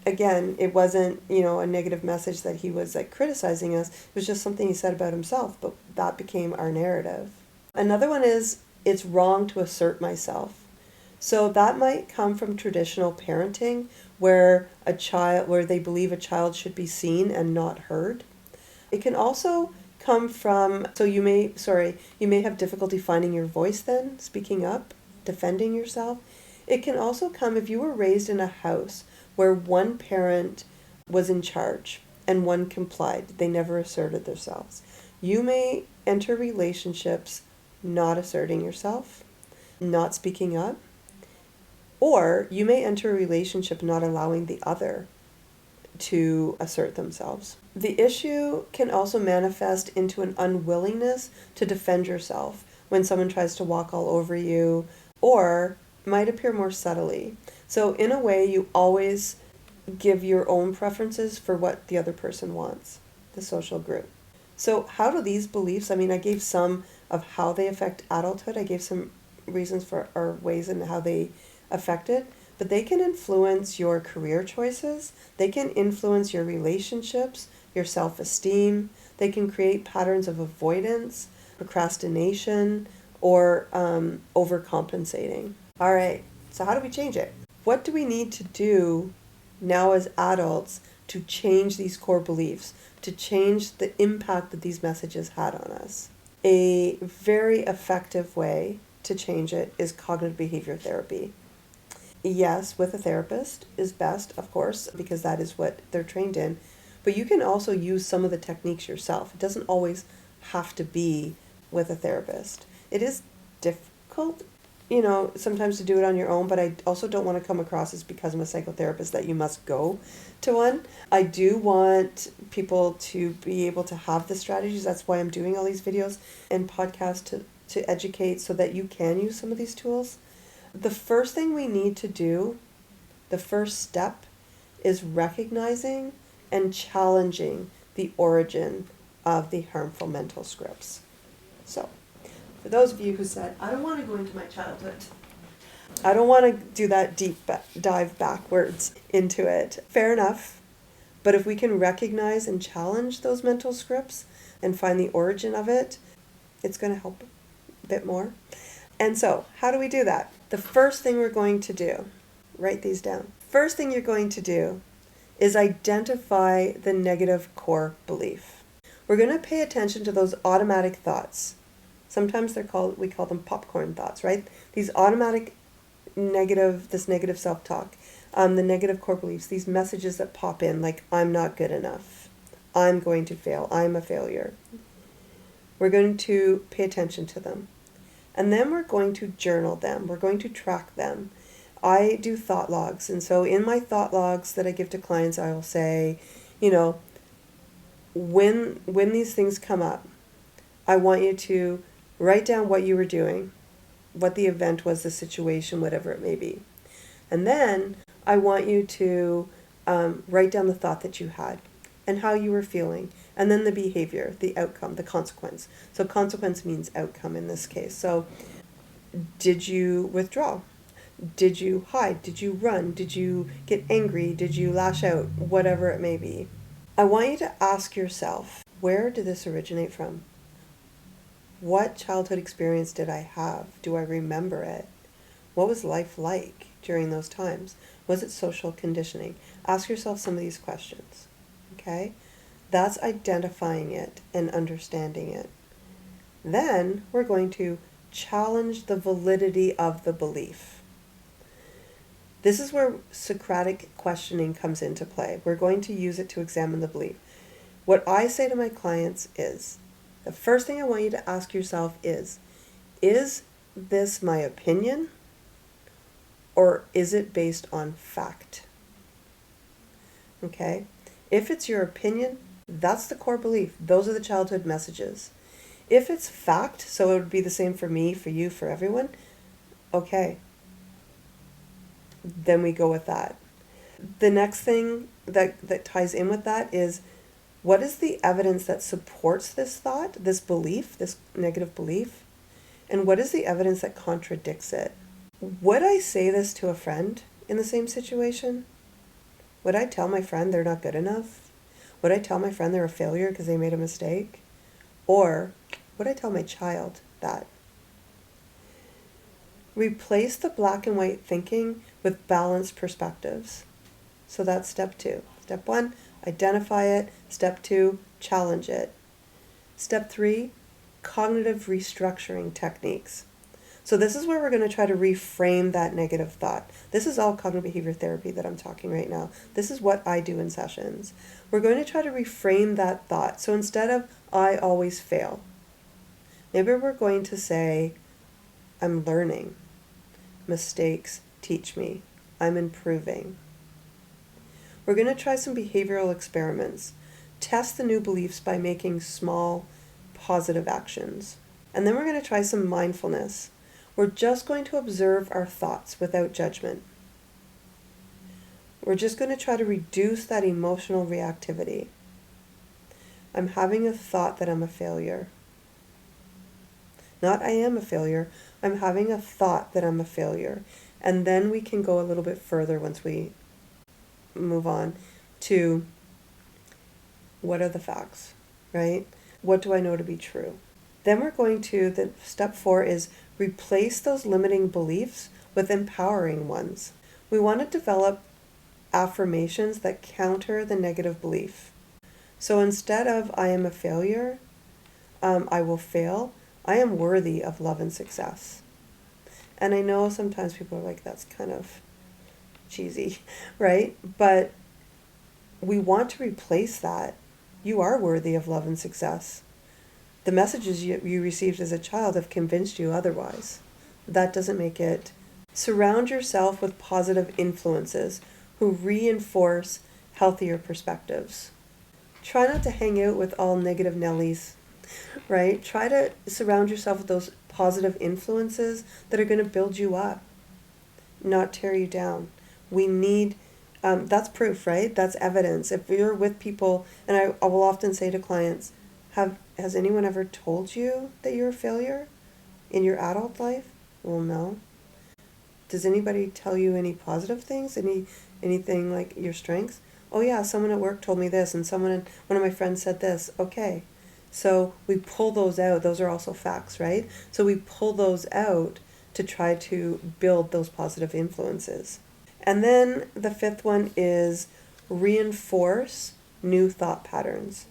Again, it wasn't, a negative message that he was like criticizing us. It was just something he said about himself, but that became our narrative. Another one is, it's wrong to assert myself. So that might come from traditional parenting, where they believe a child should be seen and not heard. It can also come from, so you may have difficulty finding your voice then, speaking up, defending yourself. It can also come if you were raised in a house where one parent was in charge and one complied. They never asserted themselves. You may enter relationships not asserting yourself, not speaking up, or you may enter a relationship not allowing the other to assert themselves. The issue can also manifest into an unwillingness to defend yourself when someone tries to walk all over you, or might appear more subtly. So in a way, you always give your own preferences for what the other person wants, the social group. So how do these beliefs, I gave some of how they affect adulthood. I gave some reasons for, or ways in how they affect it, but they can influence your career choices. They can influence your relationships, your self-esteem. They can create patterns of avoidance, procrastination, or overcompensating. All right, so how do we change it? What do we need to do now as adults to change these core beliefs, to change the impact that these messages had on us? A very effective way to change it is cognitive behavior therapy. Yes, with a therapist is best, of course, because that is what they're trained in. But you can also use some of the techniques yourself. It doesn't always have to be with a therapist. It is difficult, sometimes to do it on your own, but I also don't want to come across as, because I'm a psychotherapist, that you must go to one. I do want people to be able to have the strategies. That's why I'm doing all these videos and podcasts to educate, so that you can use some of these tools. The first thing we need to do, the first step, is recognizing and challenging the origin of the harmful mental scripts. So, for those of you who said, I don't want to go into my childhood, I don't want to do that deep dive backwards into it, fair enough. But if we can recognize and challenge those mental scripts and find the origin of it, it's going to help a bit more. And so, how do we do that? The first thing we're going to do, write these down. First thing you're going to do is identify the negative core belief. We're going to pay attention to those automatic thoughts. Sometimes we call them popcorn thoughts, right? These automatic this negative self-talk, the negative core beliefs, these messages that pop in, like, I'm not good enough, I'm going to fail, I'm a failure. We're going to pay attention to them. And then we're going to journal them. We're going to track them. I do thought logs. And so in my thought logs that I give to clients, I will say, when these things come up, I want you to write down what you were doing, what the event was, the situation, whatever it may be. And then I want you to write down the thought that you had and how you were feeling, and then the behavior, the outcome, the consequence. So consequence means outcome in this case. So did you withdraw? Did you hide? Did you run? Did you get angry? Did you lash out? Whatever it may be. I want you to ask yourself, where did this originate from? What childhood experience did I have? Do I remember it? What was life like during those times? Was it social conditioning? Ask yourself some of these questions, okay? That's identifying it and understanding it. Then we're going to challenge the validity of the belief. This is where Socratic questioning comes into play. We're going to use it to examine the belief. What I say to my clients is, the first thing I want you to ask yourself is this my opinion, or is it based on fact? Okay? If it's your opinion, that's the core belief. Those are the childhood messages. If it's fact, so it would be the same for me, for you, for everyone, Okay, then we go with that. The next thing that ties in with that is, what is the evidence that supports this thought, this belief, this negative belief? And what is the evidence that contradicts it? Would I say this to a friend in the same situation? Would I tell my friend they're not good enough? Would I tell my friend they're a failure because they made a mistake? Or would I tell my child that? Replace the black and white thinking with balanced perspectives. So that's step 2. Step 1, identify it. Step 2, challenge it. Step 3, cognitive restructuring techniques. So this is where we're going to try to reframe that negative thought. This is all cognitive behavior therapy that I'm talking right now. This is what I do in sessions. We're going to try to reframe that thought. So instead of I always fail, maybe we're going to say I'm learning. Mistakes teach me. I'm improving. We're going to try some behavioral experiments. Test the new beliefs by making small positive actions. And then we're going to try some mindfulness. We're just going to observe our thoughts without judgment. We're just going to try to reduce that emotional reactivity. I'm having a thought that I'm a failure. Not I am a failure. I'm having a thought that I'm a failure. And then we can go a little bit further once we move on to what are the facts, right? What do I know to be true? Then we're going to, the step 4 is replace those limiting beliefs with empowering ones. We want to develop affirmations that counter the negative belief. So instead of I am a failure, I will fail, I am worthy of love and success. And I know sometimes people are like, that's kind of cheesy, right? But we want to replace that. You are worthy of love and success. The messages you received as a child have convinced you otherwise. That doesn't make it. Surround yourself with positive influences who reinforce healthier perspectives. Try not to hang out with all negative Nellies, right? Try to surround yourself with those positive influences that are going to build you up, not tear you down. We need, that's proof, right? That's evidence. If you're with people, and I will often say to clients, has anyone ever told you that you're a failure in your adult life? Well, no. Does anybody tell you any positive things? Anything like your strengths? Oh yeah, someone at work told me this, and one of my friends said this. Okay. So we pull those out. Those are also facts, right? So we pull those out to try to build those positive influences. And then the 5th one is reinforce new thought patterns.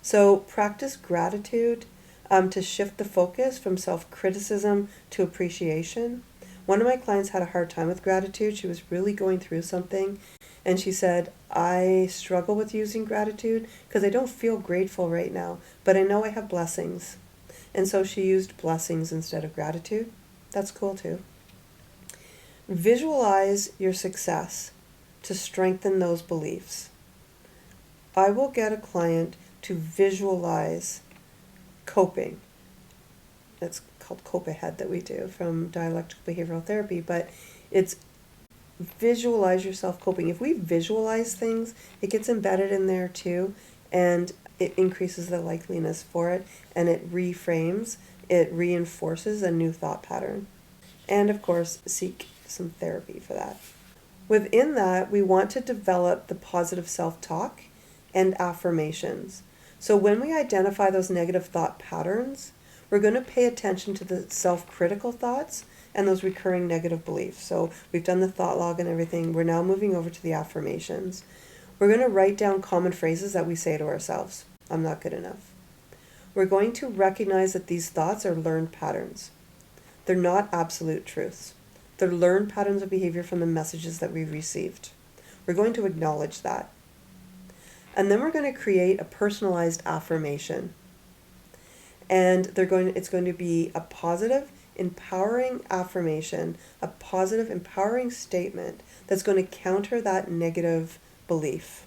So practice gratitude to shift the focus from self-criticism to appreciation. One of my clients had a hard time with gratitude. She was really going through something. And she said, I struggle with using gratitude because I don't feel grateful right now, but I know I have blessings. And so she used blessings instead of gratitude. That's cool too. Visualize your success to strengthen those beliefs. I will get a client to visualize coping. That's called Cope Ahead that we do from dialectical behavioral therapy, but it's visualize yourself coping. If we visualize things, it gets embedded in there too, and it increases the likeliness for it, and it reframes, it reinforces a new thought pattern. And of course, seek some therapy for that. Within that, we want to develop the positive self-talk and affirmations. So when we identify those negative thought patterns, we're going to pay attention to the self-critical thoughts and those recurring negative beliefs. So we've done the thought log and everything. We're now moving over to the affirmations. We're going to write down common phrases that we say to ourselves. I'm not good enough. We're going to recognize that these thoughts are learned patterns. They're not absolute truths. They're learned patterns of behavior from the messages that we've received. We're going to acknowledge that. And then we're going to create a personalized affirmation. And it's going to be a positive, empowering affirmation, a positive, empowering statement that's going to counter that negative belief.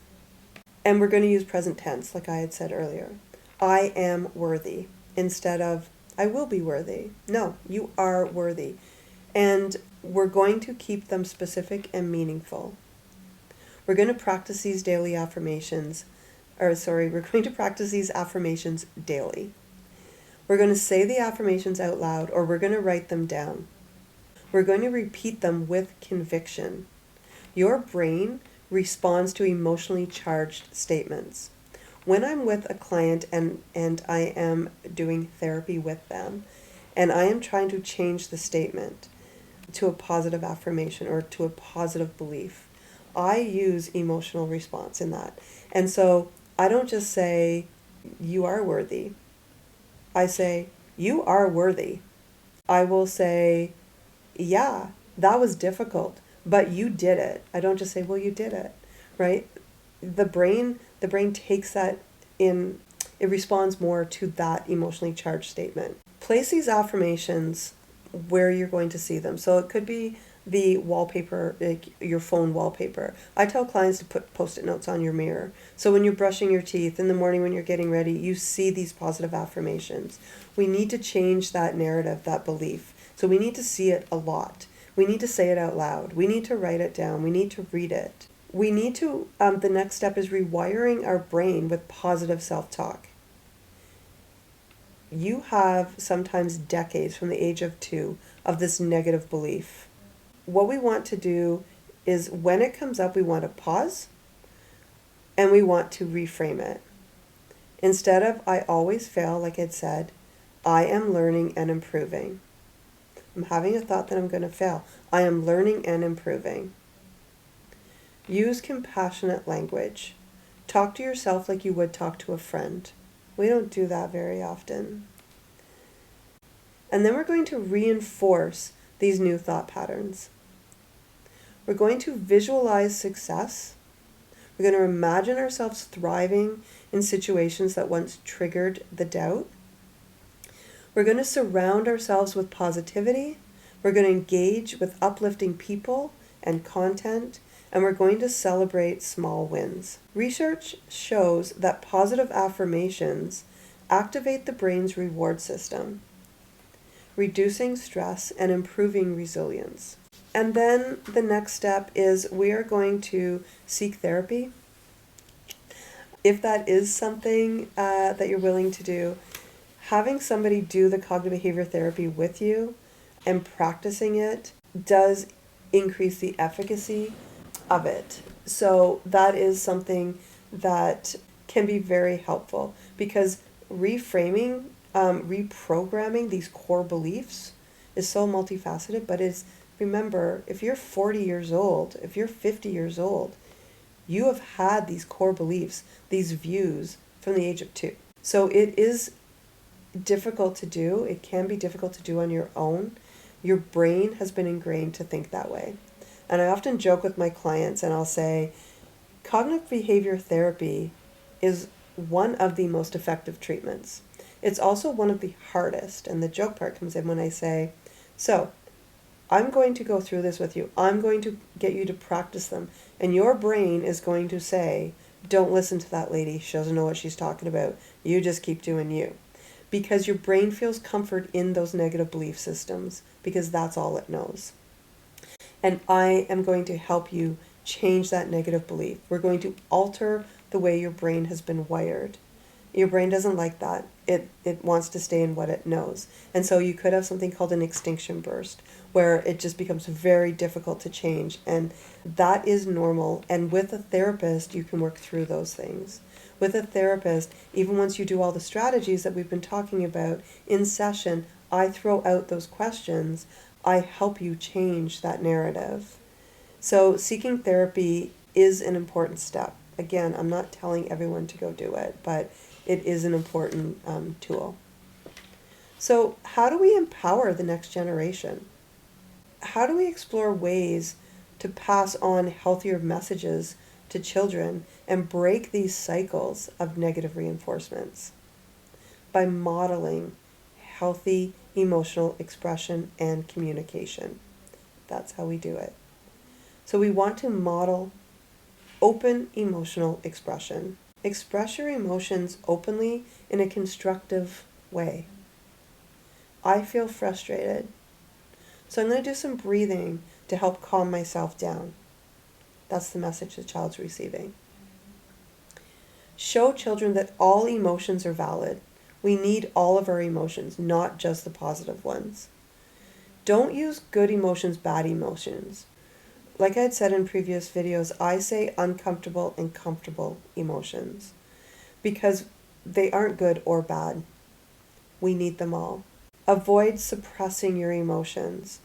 And we're going to use present tense, like I had said earlier. I am worthy, instead of I will be worthy. No, you are worthy. And we're going to keep them specific and meaningful. We're going to practice these daily affirmations, we're going to practice these affirmations daily. We're going to say the affirmations out loud, or we're going to write them down. We're going to repeat them with conviction. Your brain responds to emotionally charged statements. When I'm with a client and I am doing therapy with them, and I am trying to change the statement to a positive affirmation or to a positive belief, I use emotional response in that. And so I don't just say, you are worthy. I say, you are worthy. I will say, yeah, that was difficult, but you did it. I don't just say, well, you did it, right? The brain takes that in, it responds more to that emotionally charged statement. Place these affirmations where you're going to see them. So it could be the wallpaper, like your phone wallpaper. I tell clients to put Post-it notes on your mirror. So when you're brushing your teeth in the morning, when you're getting ready, you see these positive affirmations. We need to change that narrative, that belief. So we need to see it a lot. We need to say it out loud. We need to write it down. We need to read it. We need to, the next step is rewiring our brain with positive self-talk. You have sometimes decades from the age of 2 of this negative belief. What we want to do is when it comes up, we want to pause and we want to reframe it. Instead of I always fail, like it said, I am learning and improving. I'm having a thought that I'm going to fail. I am learning and improving. Use compassionate language. Talk to yourself like you would talk to a friend. We don't do that very often. And then we're going to reinforce these new thought patterns. We're going to visualize success. We're going to imagine ourselves thriving in situations that once triggered the doubt. We're going to surround ourselves with positivity. We're going to engage with uplifting people and content. And we're going to celebrate small wins. Research shows that positive affirmations activate the brain's reward system, reducing stress and improving resilience. And then the next step is we are going to seek therapy. If that is something that you're willing to do, having somebody do the cognitive behavior therapy with you and practicing it does increase the efficacy of it. So that is something that can be very helpful because reframing, reprogramming these core beliefs is so multifaceted, but remember, if you're 40 years old, if you're 50 years old, you have had these core beliefs, these views from the age of 2. So it is difficult to do. It can be difficult to do on your own. Your brain has been ingrained to think that way. And I often joke with my clients and I'll say, cognitive behavior therapy is one of the most effective treatments. It's also one of the hardest. And the joke part comes in when I say, so I'm going to go through this with you. I'm going to get you to practice them. And your brain is going to say, don't listen to that lady. She doesn't know what she's talking about. You just keep doing you. Because your brain feels comfort in those negative belief systems because that's all it knows. And I am going to help you change that negative belief. We're going to alter the way your brain has been wired. Your brain doesn't like that. It wants to stay in what it knows. And so you could have something called an extinction burst, where it just becomes very difficult to change. And that is normal. And with a therapist, you can work through those things. With a therapist, even once you do all the strategies that we've been talking about in session, I throw out those questions. I help you change that narrative. So seeking therapy is an important step. Again, I'm not telling everyone to go do it, but it is an important tool. So how do we empower the next generation? How do we explore ways to pass on healthier messages to children and break these cycles of negative reinforcements? By modeling healthy emotional expression and communication. That's how we do it. So we want to model open emotional expression. Express your emotions openly in a constructive way. I feel frustrated. So I'm going to do some breathing to help calm myself down. That's the message the child's receiving. Show children that all emotions are valid. We need all of our emotions, not just the positive ones. Don't use good emotions, bad emotions. Like I had said in previous videos, I say uncomfortable and comfortable emotions because they aren't good or bad. We need them all. Avoid suppressing your emotions.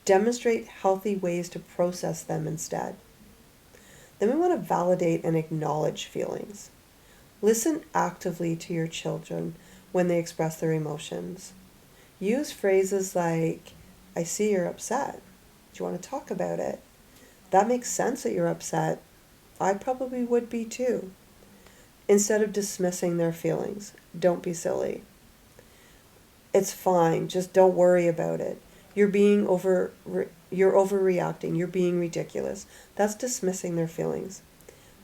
Demonstrate healthy ways to process them instead. Then we want to validate and acknowledge feelings. Listen actively to your children when they express their emotions. Use phrases like, I see you're upset. Do you want to talk about it? That makes sense that you're upset. I probably would be too. Instead of dismissing their feelings, don't be silly. It's fine, just don't worry about it. You're overreacting, you're being ridiculous. That's dismissing their feelings.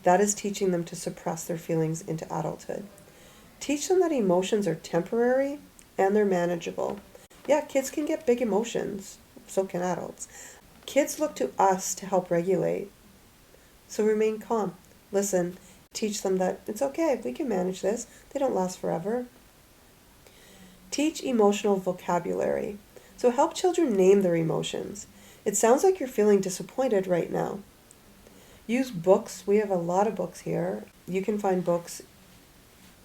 That is teaching them to suppress their feelings into adulthood. Teach them that emotions are temporary and they're manageable. Yeah, kids can get big emotions, so can adults. Kids look to us to help regulate. So remain calm. Listen, teach them that it's okay, we can manage this. They don't last forever. Teach emotional vocabulary. So help children name their emotions. It sounds like you're feeling disappointed right now. Use books. We have a lot of books here. You can find books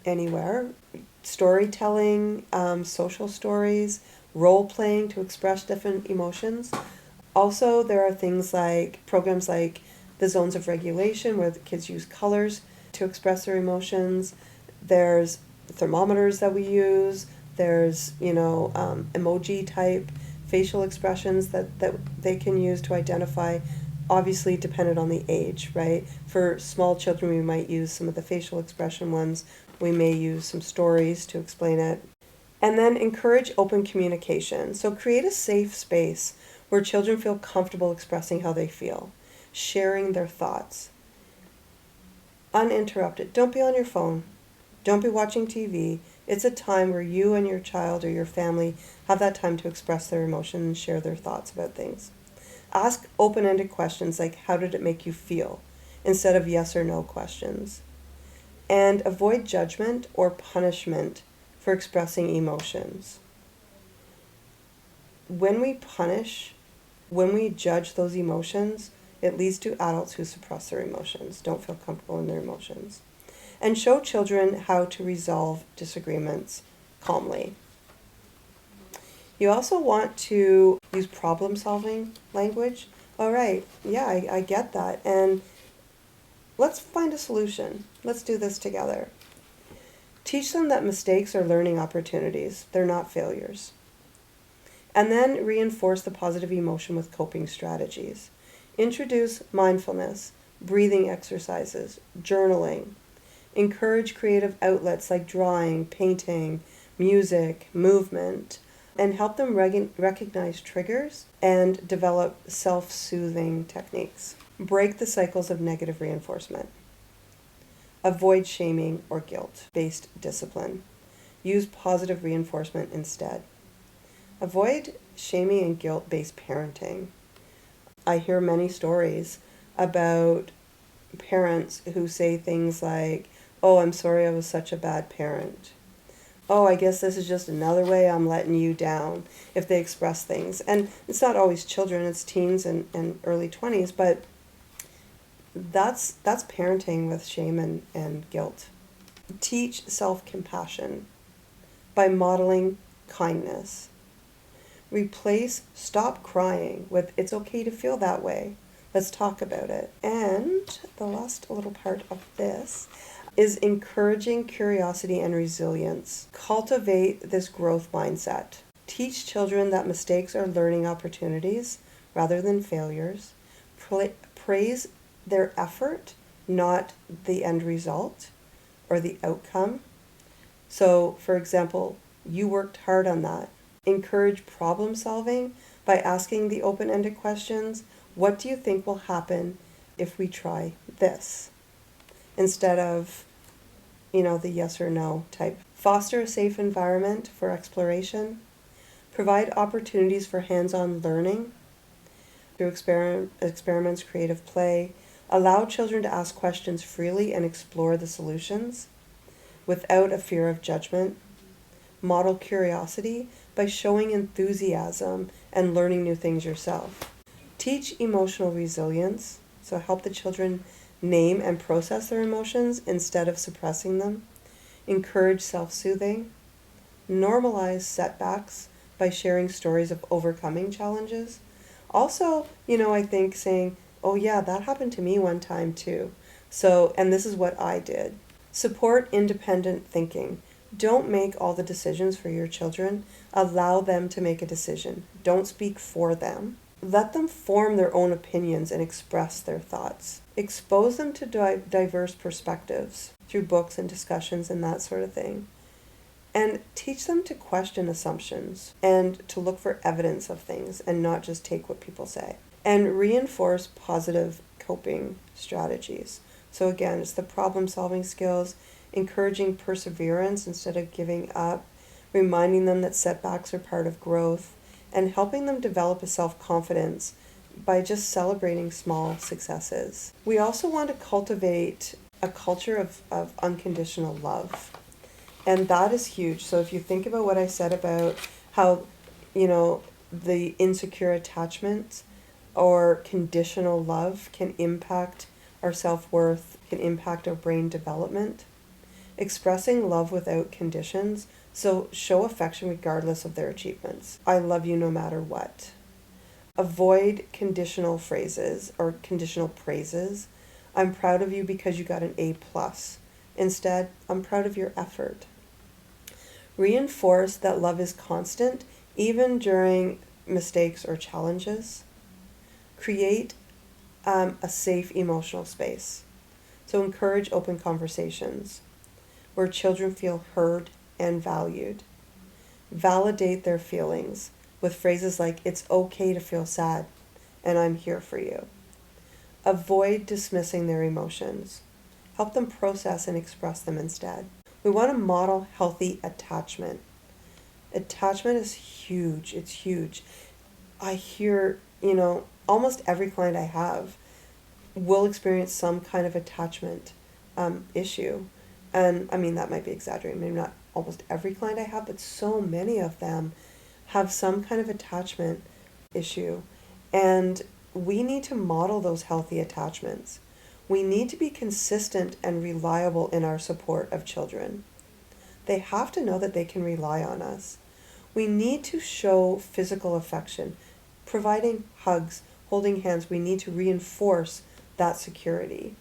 anywhere. Storytelling, social stories, role-playing to express different emotions. Also, there are things like programs like the zones of regulation where the kids use colors to express their emotions. There's thermometers that we use. There's, emoji type facial expressions that they can use to identify, obviously dependent on the age, right? For small children, we might use some of the facial expression ones. We may use some stories to explain it. And then encourage open communication. So create a safe space where children feel comfortable expressing how they feel, sharing their thoughts. Uninterrupted. Don't be on your phone. Don't be watching TV. It's a time where you and your child or your family have that time to express their emotion and share their thoughts about things. Ask open-ended questions like, how did it make you feel? Instead of yes or no questions. And avoid judgment or punishment for expressing emotions. When we punish, when we judge those emotions, it leads to adults who suppress their emotions, don't feel comfortable in their emotions. And show children how to resolve disagreements calmly. You also want to use problem-solving language. All right, yeah, I get that. And let's find a solution. Let's do this together. Teach them that mistakes are learning opportunities. They're not failures. And then reinforce the positive emotion with coping strategies. Introduce mindfulness, breathing exercises, journaling. Encourage creative outlets like drawing, painting, music, movement, and help them recognize triggers and develop self-soothing techniques. Break the cycles of negative reinforcement. Avoid shaming or guilt-based discipline. Use positive reinforcement instead. Avoid shaming and guilt-based parenting. I hear many stories about parents who say things like, oh, I'm sorry I was such a bad parent. Oh, I guess this is just another way I'm letting you down, if they express things. And it's not always children, it's teens and early 20s, but that's parenting with shame and guilt. Teach self-compassion by modeling kindness. Replace stop crying with it's okay to feel that way. Let's talk about it. And the last little part of this is encouraging curiosity and resilience. Cultivate this growth mindset. Teach children that mistakes are learning opportunities rather than failures. Praise their effort, not the end result or the outcome. So, for example, you worked hard on that. Encourage problem solving by asking the open-ended questions. What do you think will happen if we try this? Instead of, the yes or no type. Foster a safe environment for exploration. Provide opportunities for hands-on learning through experiments, creative play. Allow children to ask questions freely and explore the solutions without a fear of judgment. Model curiosity by showing enthusiasm and learning new things yourself. Teach emotional resilience, so help the children name and process their emotions instead of suppressing them. Encourage self-soothing. Normalize setbacks by sharing stories of overcoming challenges. Also, I think saying, oh yeah, that happened to me one time too. And this is what I did. Support independent thinking. Don't make all the decisions for your children. Allow them to make a decision. Don't speak for them. Let them form their own opinions and express their thoughts. Expose them to diverse perspectives through books and discussions and that sort of thing. And teach them to question assumptions and to look for evidence of things and not just take what people say. And reinforce positive coping strategies. So again, it's the problem-solving skills, encouraging perseverance instead of giving up, reminding them that setbacks are part of growth, and helping them develop a self-confidence by just celebrating small successes. We also want to cultivate a culture of unconditional love. And that is huge. So if you think about what I said about how, the insecure attachment or conditional love can impact our self-worth, can impact our brain development. Expressing love without conditions, so show affection regardless of their achievements. I love you no matter what. Avoid conditional phrases or conditional praises. I'm proud of you because you got an A+. Instead, I'm proud of your effort. Reinforce that love is constant, even during mistakes or challenges. Create a safe emotional space. So encourage open conversations where children feel heard and valued. Validate their feelings with phrases like, it's okay to feel sad, and I'm here for you. Avoid dismissing their emotions. Help them process and express them instead. We want to model healthy attachment. Attachment is huge. It's huge. I hear, almost every client I have will experience some kind of attachment issue. And that might be exaggerating. Maybe not almost every client I have, but so many of them have some kind of attachment issue. And we need to model those healthy attachments. We need to be consistent and reliable in our support of children. They have to know that they can rely on us. We need to show physical affection, providing hugs, holding hands. We need to reinforce that security.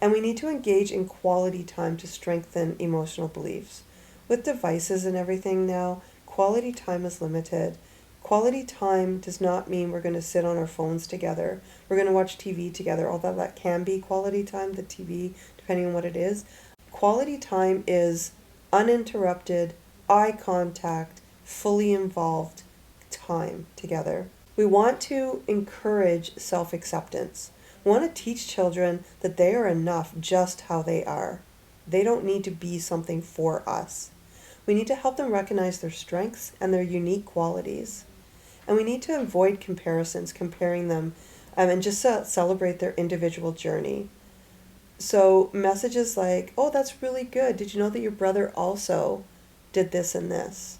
And we need to engage in quality time to strengthen emotional beliefs. With devices and everything now, quality time is limited. Quality time does not mean we're going to sit on our phones together. We're going to watch TV together, although that can be quality time, the TV, depending on what it is. Quality time is uninterrupted, eye contact, fully involved time together. We want to encourage self-acceptance. We want to teach children that they are enough just how they are. They don't need to be something for us. We need to help them recognize their strengths and their unique qualities. And we need to avoid comparisons, comparing them, and just celebrate their individual journey. So messages like, oh, that's really good. Did you know that your brother also did this and this?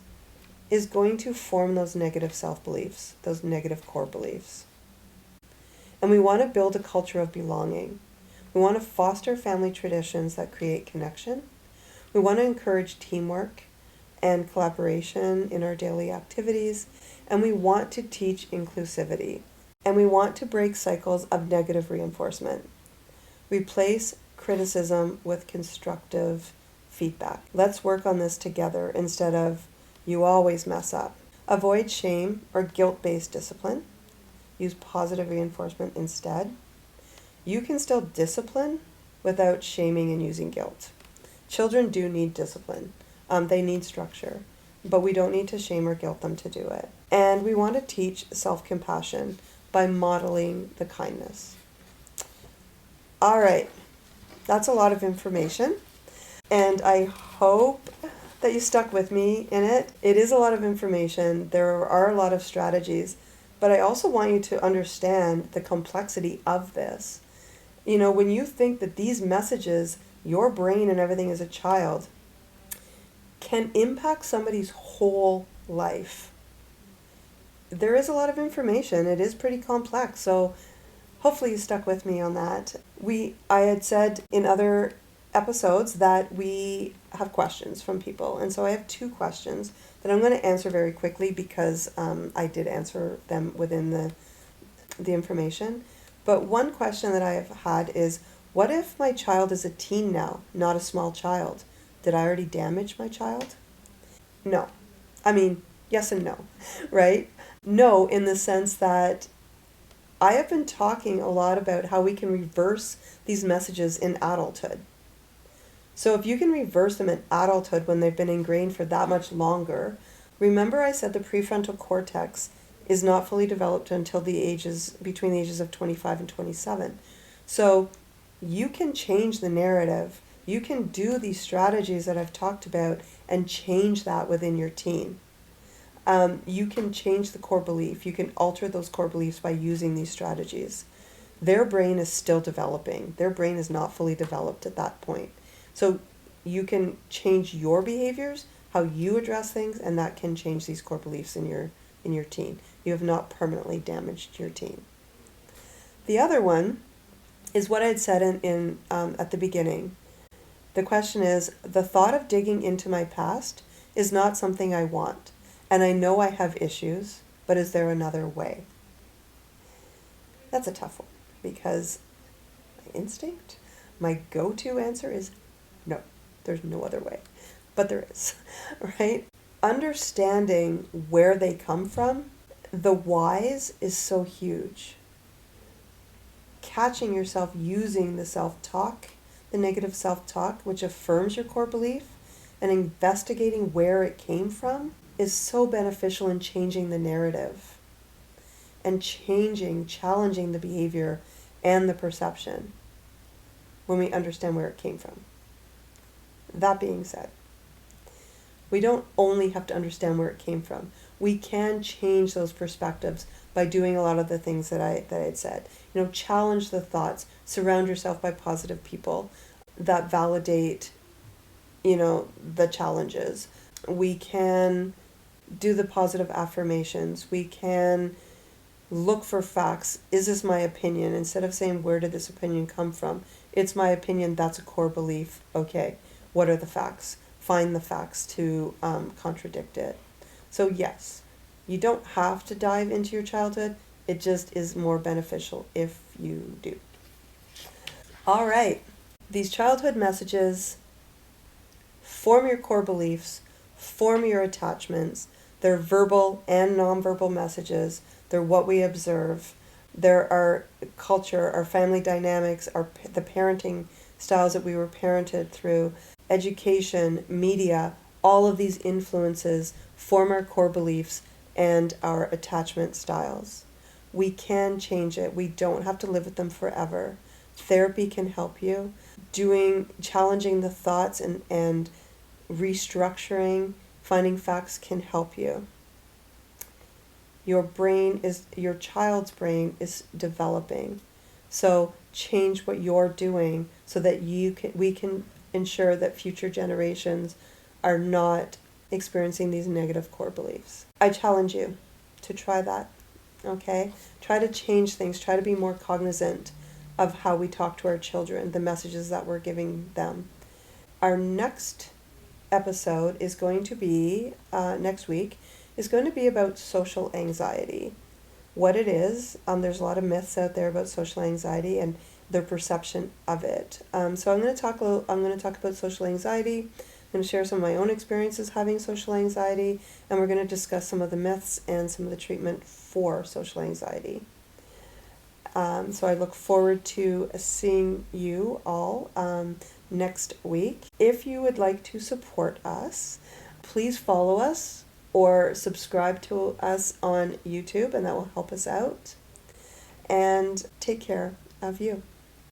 Is going to form those negative self-beliefs, those negative core beliefs. And we want to build a culture of belonging. We want to foster family traditions that create connection. We want to encourage teamwork and collaboration in our daily activities. And we want to teach inclusivity. And we want to break cycles of negative reinforcement. Replace criticism with constructive feedback. Let's work on this together instead of, you always mess up. Avoid shame or guilt-based discipline. Use positive reinforcement instead. You can still discipline without shaming and using guilt. Children do need discipline. They need structure, but we don't need to shame or guilt them to do it. And we want to teach self-compassion by modeling the kindness. All right, that's a lot of information, and I hope that you stuck with me in it. It is a lot of information. There are a lot of strategies, but I also want you to understand the complexity of this. You know, when you think that these messages, your brain and everything as a child, can impact somebody's whole life, there is a lot of information. It is pretty complex. So hopefully you stuck with me on that. I had said in other episodes that we have questions from people. And so I have 2 questions that I'm going to answer very quickly because I did answer them within the information. But one question that I have had is, what if my child is a teen now, not a small child? Did I already damage my child? No. I mean, yes and no, right? No, in the sense that I have been talking a lot about how we can reverse these messages in adulthood. So if you can reverse them in adulthood when they've been ingrained for that much longer, remember I said the prefrontal cortex is not fully developed until between the ages of 25 and 27. So you can change the narrative. You can do these strategies that I've talked about and change that within your teen. You can change the core belief. You can alter those core beliefs by using these strategies. Their brain is still developing. Their brain is not fully developed at that point. So you can change your behaviors, how you address things, and that can change these core beliefs in your teen. You have not permanently damaged your teen. The other one is what I had said in at the beginning. The question is, the thought of digging into my past is not something I want. And I know I have issues, but is there another way? That's a tough one because my instinct, my go-to answer is no, there's no other way. But there is, right? Understanding where they come from, the whys is so huge. Catching yourself using the self-talk, the negative self-talk, which affirms your core belief, and investigating where it came from is so beneficial in changing the narrative and challenging the behavior and the perception when we understand where it came from. That being said, we don't only have to understand where it came from. We can change those perspectives by doing a lot of the things that I had said. You know, challenge the thoughts, surround yourself by positive people that validate, you know, the challenges. We can do the positive affirmations. We can look for facts. Is this my opinion? Instead of saying, where did this opinion come from? It's my opinion. That's a core belief. Okay, what are the facts? Find the facts to contradict it. So yes, you don't have to dive into your childhood. It just is more beneficial if you do. All right. These childhood messages form your core beliefs, form your attachments. They're verbal and nonverbal messages. They're what we observe. There are culture, our family dynamics, the parenting styles that we were parented through, education, media, all of these influences form our core beliefs and our attachment styles. We can change it. We don't have to live with them forever. Therapy can help you. Challenging the thoughts and restructuring, finding facts can help you. Your child's brain is developing. So change what you're doing so that we can ensure that future generations are not experiencing these negative core beliefs. I challenge you to try that, okay? Try to change things. Try to be more cognizant of how we talk to our children, the messages that we're giving them. Our next episode is going to be, next week, is going to be about social anxiety. What it is, there's a lot of myths out there about social anxiety and their perception of it. So I'm going to talk about social anxiety. I'm going to share some of my own experiences having social anxiety, and we're going to discuss some of the myths and some of the treatment for social anxiety. So I look forward to seeing you all next week. If you would like to support us, please follow us or subscribe to us on YouTube, and that will help us out. And take care of you.